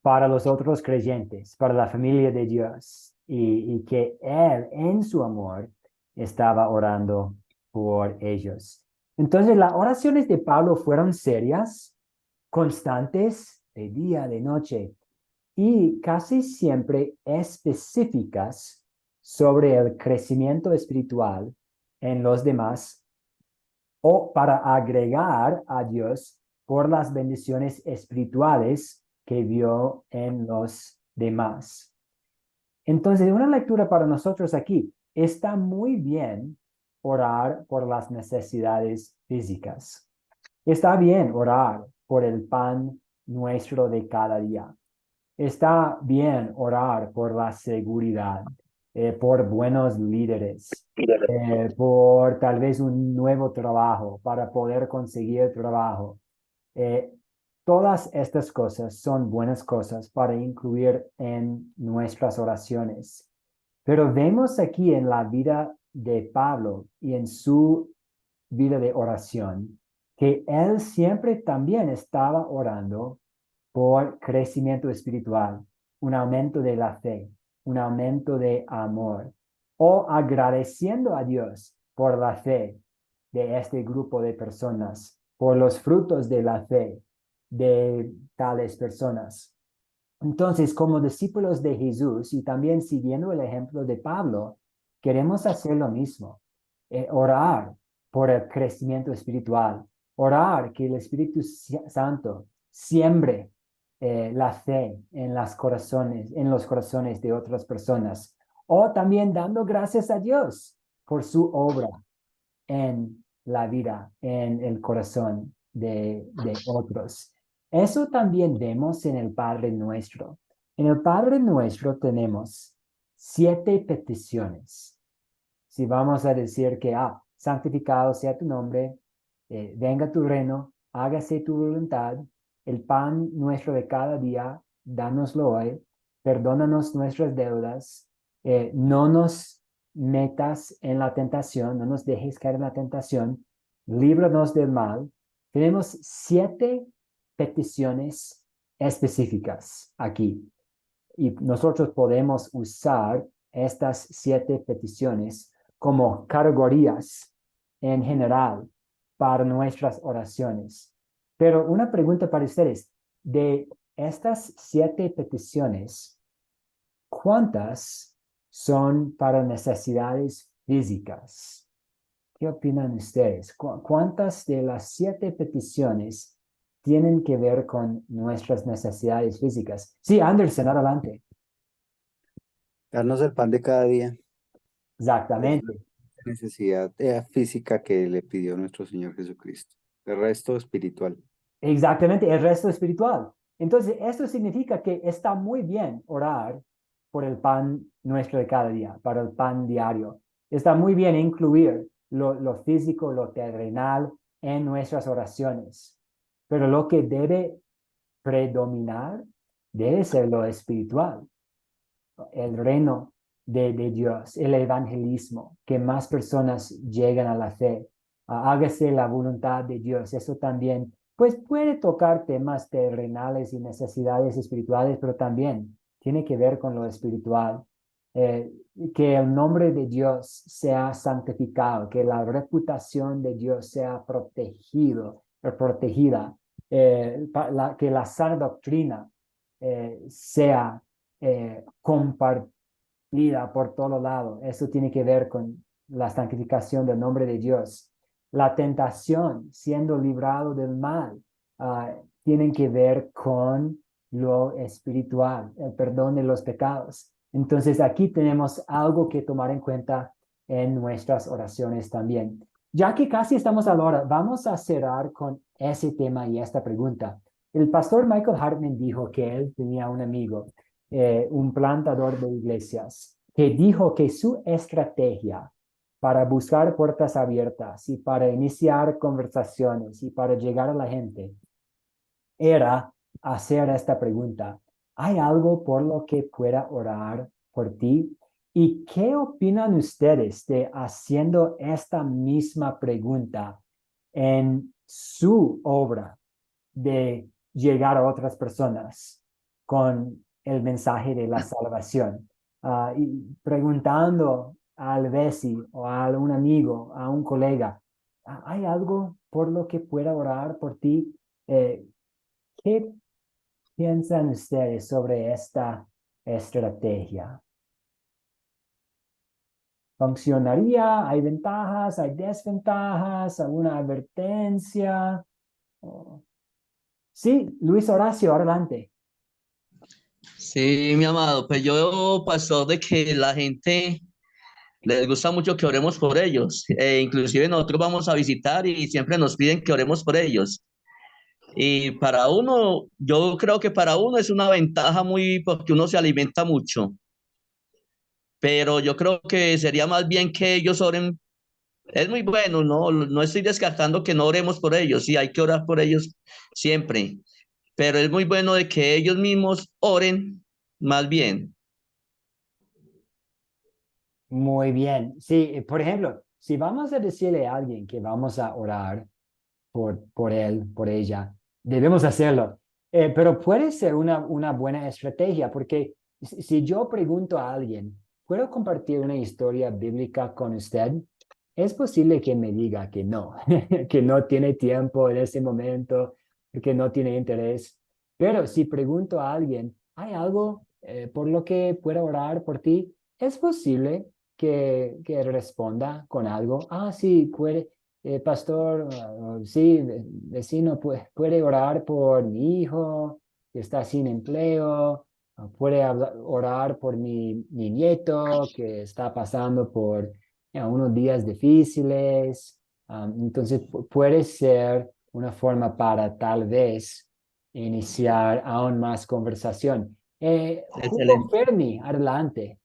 para los otros creyentes, para la familia de Dios, y que él en su amor estaba orando por ellos. Entonces, las oraciones de Pablo fueron serias, constantes, de día, de noche, y casi siempre específicas sobre el crecimiento espiritual en los demás o para agregar a Dios por las bendiciones espirituales que vio en los demás. Entonces, una lectura para nosotros aquí. Está muy bien orar por las necesidades físicas. Está bien orar por el pan nuestro de cada día. Está bien orar por la seguridad, por buenos líderes, por tal vez un nuevo trabajo, para poder conseguir trabajo. Todas estas cosas son buenas cosas para incluir en nuestras oraciones. Pero vemos aquí en la vida de Pablo y en su vida de oración, que él siempre también estaba orando por crecimiento espiritual, un aumento de la fe, un aumento de amor, o agradeciendo a Dios por la fe de este grupo de personas, por los frutos de la fe de tales personas. Entonces, como discípulos de Jesús y también siguiendo el ejemplo de Pablo, queremos hacer lo mismo, orar por el crecimiento espiritual, orar que el Espíritu Santo siembre la fe en los corazones de otras personas, o también dando gracias a Dios por su obra en la vida, en el corazón de otros. Eso también vemos en el Padre Nuestro. En el Padre Nuestro tenemos 7 peticiones. Si vamos a decir que, santificado sea tu nombre, venga tu reino, hágase tu voluntad, el pan nuestro de cada día, dánoslo hoy, perdónanos nuestras deudas, no nos metas en la tentación, no nos dejes caer en la tentación, líbranos del mal. Tenemos 7 peticiones específicas aquí y nosotros podemos usar estas 7 peticiones como categorías en general para nuestras oraciones. Pero una pregunta para ustedes, de estas 7 peticiones, ¿cuántas son para necesidades físicas? ¿Qué opinan ustedes? ¿Cuántas de las 7 peticiones tienen que ver con nuestras necesidades físicas? Sí, Anderson, adelante. Darnos el pan de cada día. Exactamente. Es la necesidad física que le pidió nuestro Señor Jesucristo. El resto espiritual. Exactamente, el resto espiritual. Entonces, esto significa que está muy bien orar por el pan nuestro de cada día, para el pan diario. Está muy bien incluir lo físico, lo terrenal en nuestras oraciones. Pero lo que debe predominar debe ser lo espiritual, el reino de Dios, el evangelismo, que más personas lleguen a la fe. Hágase la voluntad de Dios. Eso también, pues puede tocar temas terrenales y necesidades espirituales, pero también tiene que ver con lo espiritual. Que el nombre de Dios sea santificado, que la reputación de Dios sea protegida, que la sana doctrina sea compartida por todo lado. Eso tiene que ver con la santificación del nombre de Dios. La tentación, siendo librado del mal, tienen que ver con lo espiritual, el perdón de los pecados. Entonces aquí tenemos algo que tomar en cuenta en nuestras oraciones también. Ya que casi estamos a la hora, vamos a cerrar con ese tema y esta pregunta. El pastor Michael Hartman dijo que él tenía un amigo, un plantador de iglesias, que dijo que su estrategia para buscar puertas abiertas y para iniciar conversaciones y para llegar a la gente era hacer esta pregunta: ¿hay algo por lo que pueda orar por ti? ¿Y qué opinan ustedes de haciendo esta misma pregunta en su obra de llegar a otras personas con el mensaje de la salvación? Y preguntando al vecino o a un amigo, a un colega, ¿hay algo por lo que pueda orar por ti? ¿Qué piensan ustedes sobre esta estrategia? ¿Funcionaría? ¿Hay ventajas? ¿Hay desventajas? ¿Alguna advertencia? Sí, Luis Horacio, adelante. Sí, mi amado, pues yo, pastor, de que la gente les gusta mucho que oremos por ellos. Inclusive nosotros vamos a visitar y siempre nos piden que oremos por ellos. Y para uno, yo creo que para uno es una ventaja muy, porque uno se alimenta mucho. Pero yo creo que sería más bien que ellos oren. Es muy bueno, no estoy descartando que no oremos por ellos, sí, hay que orar por ellos siempre, pero es muy bueno de que ellos mismos oren más bien. Muy bien. Sí, por ejemplo, si vamos a decirle a alguien que vamos a orar por él, por ella, debemos hacerlo. Pero puede ser una buena estrategia, porque si yo pregunto a alguien, ¿puedo compartir una historia bíblica con usted? Es posible que me diga que no, que no tiene tiempo en ese momento, que no tiene interés. Pero si pregunto a alguien, ¿hay algo por lo que pueda orar por ti? Es posible que responda con algo. Ah, sí, puede, pastor, sí, vecino, puede orar por mi hijo que está sin empleo, puede orar por mi nieto que está pasando por unos días difíciles. Entonces, puede ser una forma para tal vez iniciar aún más conversación. Hugo Excelente. Fermi, adelante.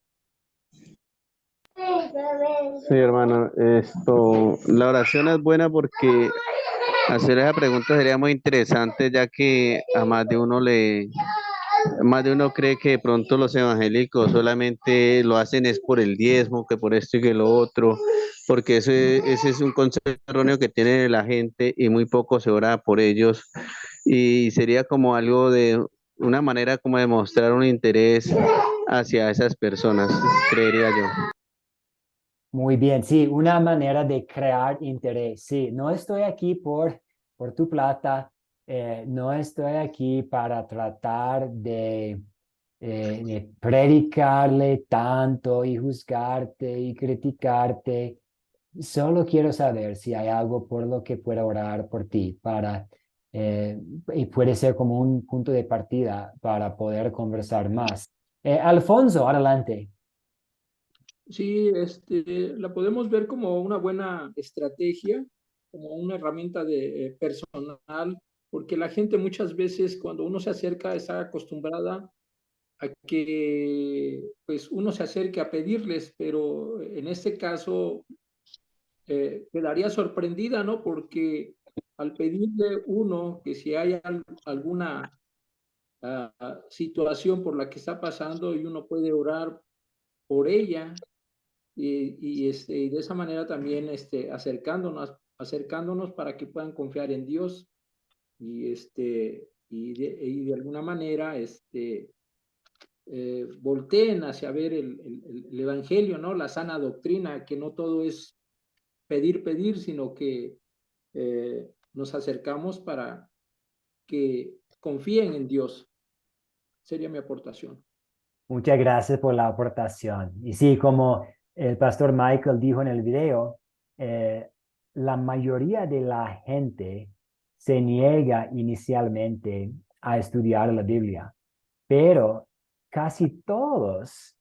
Sí, hermano, la oración es buena porque hacer esa pregunta sería muy interesante, ya que a más de uno cree que de pronto los evangélicos solamente lo hacen es por el diezmo, que por esto y que lo otro, porque ese es un concepto erróneo que tiene la gente y muy poco se ora por ellos. Y sería como algo de una manera como de mostrar un interés hacia esas personas, creería yo. Muy bien, sí, una manera de crear interés. Sí, no estoy aquí por tu plata, no estoy aquí para tratar de predicarle tanto y juzgarte y criticarte. Solo quiero saber si hay algo por lo que pueda orar por ti eh, y puede ser como un punto de partida para poder conversar más. Alfonso, adelante. Sí, la podemos ver como una buena estrategia, como una herramienta de personal, porque la gente muchas veces cuando uno se acerca está acostumbrada a que pues uno se acerque a pedirles, pero en este caso quedaría sorprendida, ¿no? Porque al pedirle uno que si hay alguna situación por la que está pasando y uno puede orar por ella y de esa manera también acercándonos para que puedan confiar en Dios y de alguna manera volteen hacia ver el Evangelio, ¿no? La sana doctrina, que no todo es pedir, sino que nos acercamos para que confíen en Dios. Sería mi aportación. Muchas gracias por la aportación. Y sí, como el pastor Michael dijo en el video, eh, la mayoría de la gente se niega inicialmente a estudiar la Biblia, pero casi todos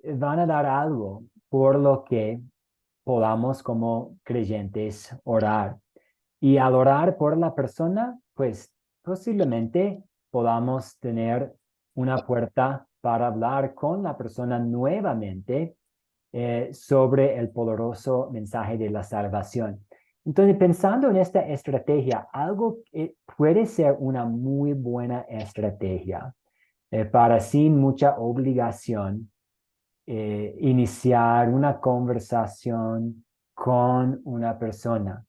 van a dar algo por lo que podamos como creyentes orar. Y al orar por la persona, pues posiblemente podamos tener una puerta para hablar con la persona nuevamente sobre el poderoso mensaje de la salvación. Entonces, pensando en esta estrategia, algo que puede ser una muy buena estrategia para sin mucha obligación iniciar una conversación con una persona.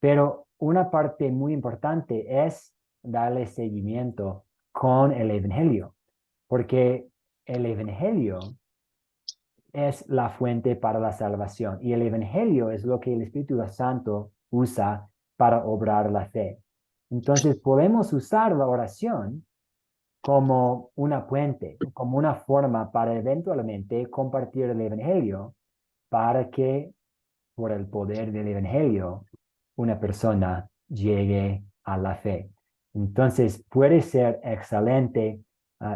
Pero una parte muy importante es darle seguimiento con el Evangelio, porque el Evangelio es la fuente para la salvación y el Evangelio es lo que el Espíritu Santo usa para obrar la fe. Entonces podemos usar la oración como una puente, como una forma para eventualmente compartir el Evangelio para que por el poder del Evangelio una persona llegue a la fe. Entonces puede ser excelente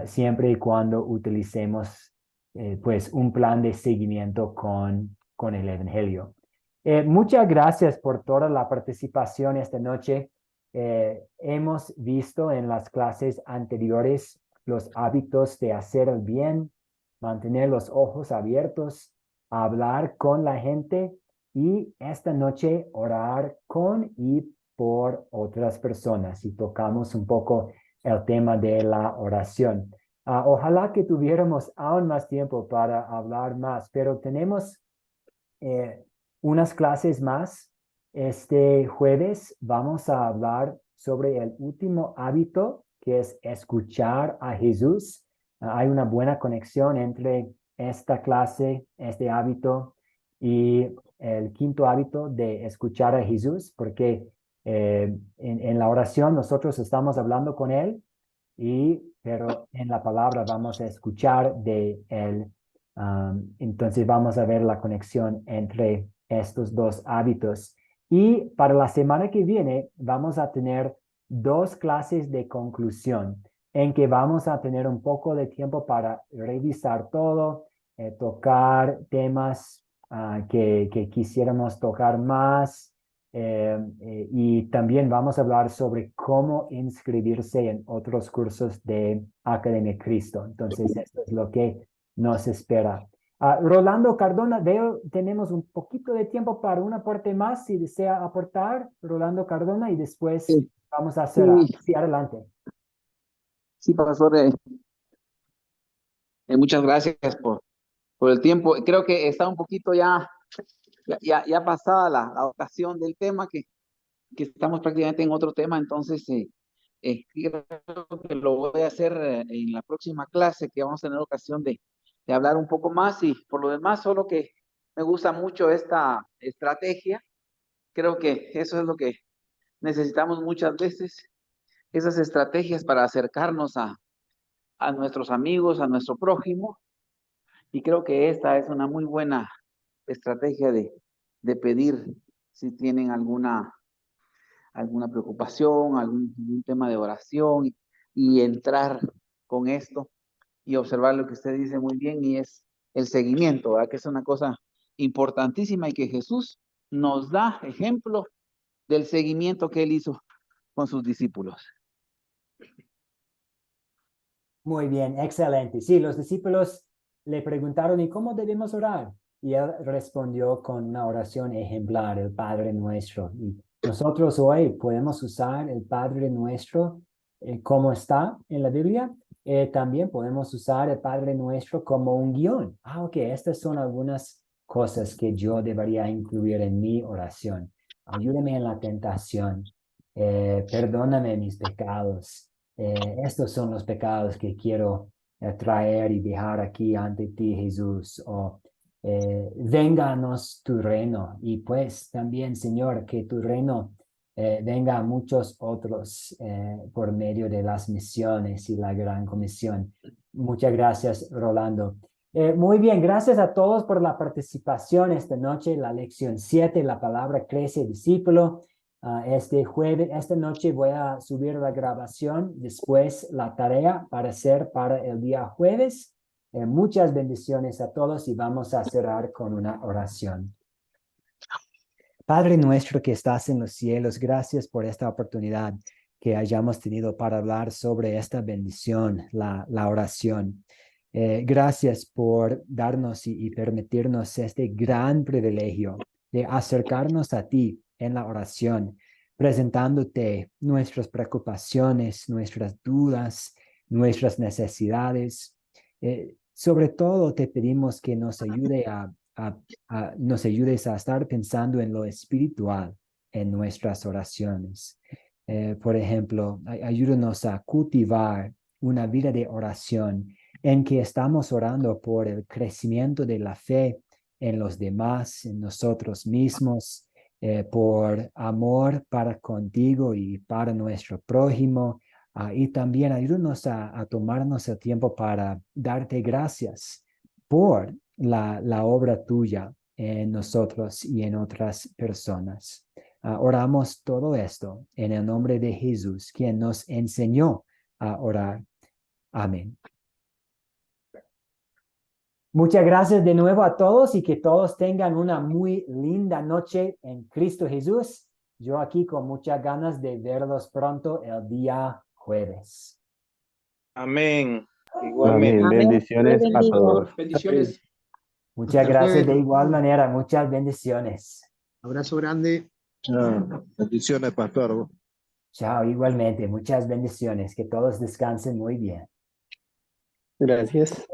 siempre y cuando utilicemos pues un plan de seguimiento con el Evangelio. Muchas gracias por toda la participación esta noche. Hemos visto en las clases anteriores los hábitos de hacer el bien, mantener los ojos abiertos, hablar con la gente y esta noche orar con y por otras personas. Y tocamos un poco el tema de la oración. Ojalá que tuviéramos aún más tiempo para hablar más, pero tenemos unas clases más. Este jueves vamos a hablar sobre el último hábito, que es escuchar a Jesús. Hay una buena conexión entre esta clase, este hábito y el quinto hábito de escuchar a Jesús, porque en la oración nosotros estamos hablando con Él, pero en la palabra vamos a escuchar de Él. Entonces vamos a ver la conexión entre estos dos hábitos. Y para la semana que viene vamos a tener 2 clases de conclusión en que vamos a tener un poco de tiempo para revisar todo, tocar temas que quisiéramos tocar más. Y también vamos a hablar sobre cómo inscribirse en otros cursos de Academia Cristo. Entonces, esto es lo que nos espera. Rolando Cardona, veo, tenemos un poquito de tiempo para una parte más, si desea aportar, Rolando Cardona, y después Sí, vamos a hacer, sí, adelante. sí, pastor, muchas gracias por el tiempo. Creo que está un poquito ya pasada la ocasión del tema, que estamos prácticamente en otro tema, entonces creo que lo voy a hacer en la próxima clase, que vamos a tener ocasión de hablar un poco más, y por lo demás, solo que me gusta mucho esta estrategia. Creo que eso es lo que necesitamos muchas veces, esas estrategias para acercarnos a nuestros amigos, a nuestro prójimo, y creo que esta es una muy buena estrategia de pedir si tienen alguna preocupación, algún tema de oración, y entrar con esto y observar lo que usted dice muy bien, y es el seguimiento, ¿verdad? Que es una cosa importantísima y que Jesús nos da ejemplo del seguimiento que él hizo con sus discípulos. Muy bien, excelente. Sí, los discípulos le preguntaron, ¿y cómo debemos orar? Y él respondió con una oración ejemplar, el Padre Nuestro. Y nosotros hoy podemos usar el Padre Nuestro como está en la Biblia. También podemos usar el Padre Nuestro como un guión. Ok, estas son algunas cosas que yo debería incluir en mi oración. Ayúdame en la tentación. Perdóname mis pecados. Estos son los pecados que quiero traer y dejar aquí ante ti, Jesús. O vénganos tu reino. Y pues también, Señor, que tu reino venga a muchos otros por medio de las misiones y la gran comisión. Muchas gracias, Rolando. Muy bien, gracias a todos por la participación esta noche. La lección 7, la palabra crece discípulo. Esta noche voy a subir la grabación, después la tarea para hacer para el día jueves. Muchas bendiciones a todos y vamos a cerrar con una oración. Padre nuestro que estás en los cielos, gracias por esta oportunidad que hayamos tenido para hablar sobre esta bendición, la oración. Gracias por darnos y permitirnos este gran privilegio de acercarnos a ti en la oración, presentándote nuestras preocupaciones, nuestras dudas, nuestras necesidades. Sobre todo te pedimos que nos ayudes a estar pensando en lo espiritual en nuestras oraciones. Por ejemplo, ayúdanos a cultivar una vida de oración en que estamos orando por el crecimiento de la fe en los demás, en nosotros mismos, por amor para contigo y para nuestro prójimo. Y también ayúdanos a tomarnos el tiempo para darte gracias por la obra tuya en nosotros y en otras personas. Oramos todo esto en el nombre de Jesús, quien nos enseñó a orar. Amén. Muchas gracias de nuevo a todos y que todos tengan una muy linda noche en Cristo Jesús. Yo aquí con muchas ganas de verlos pronto el día jueves. Amén. Igualmente. Amén. Bendiciones a todos. Bendiciones. Muchas gracias de igual manera. Muchas bendiciones. Abrazo grande. Bendiciones, pastor. Chao, igualmente. Muchas bendiciones. Que todos descansen muy bien. Gracias.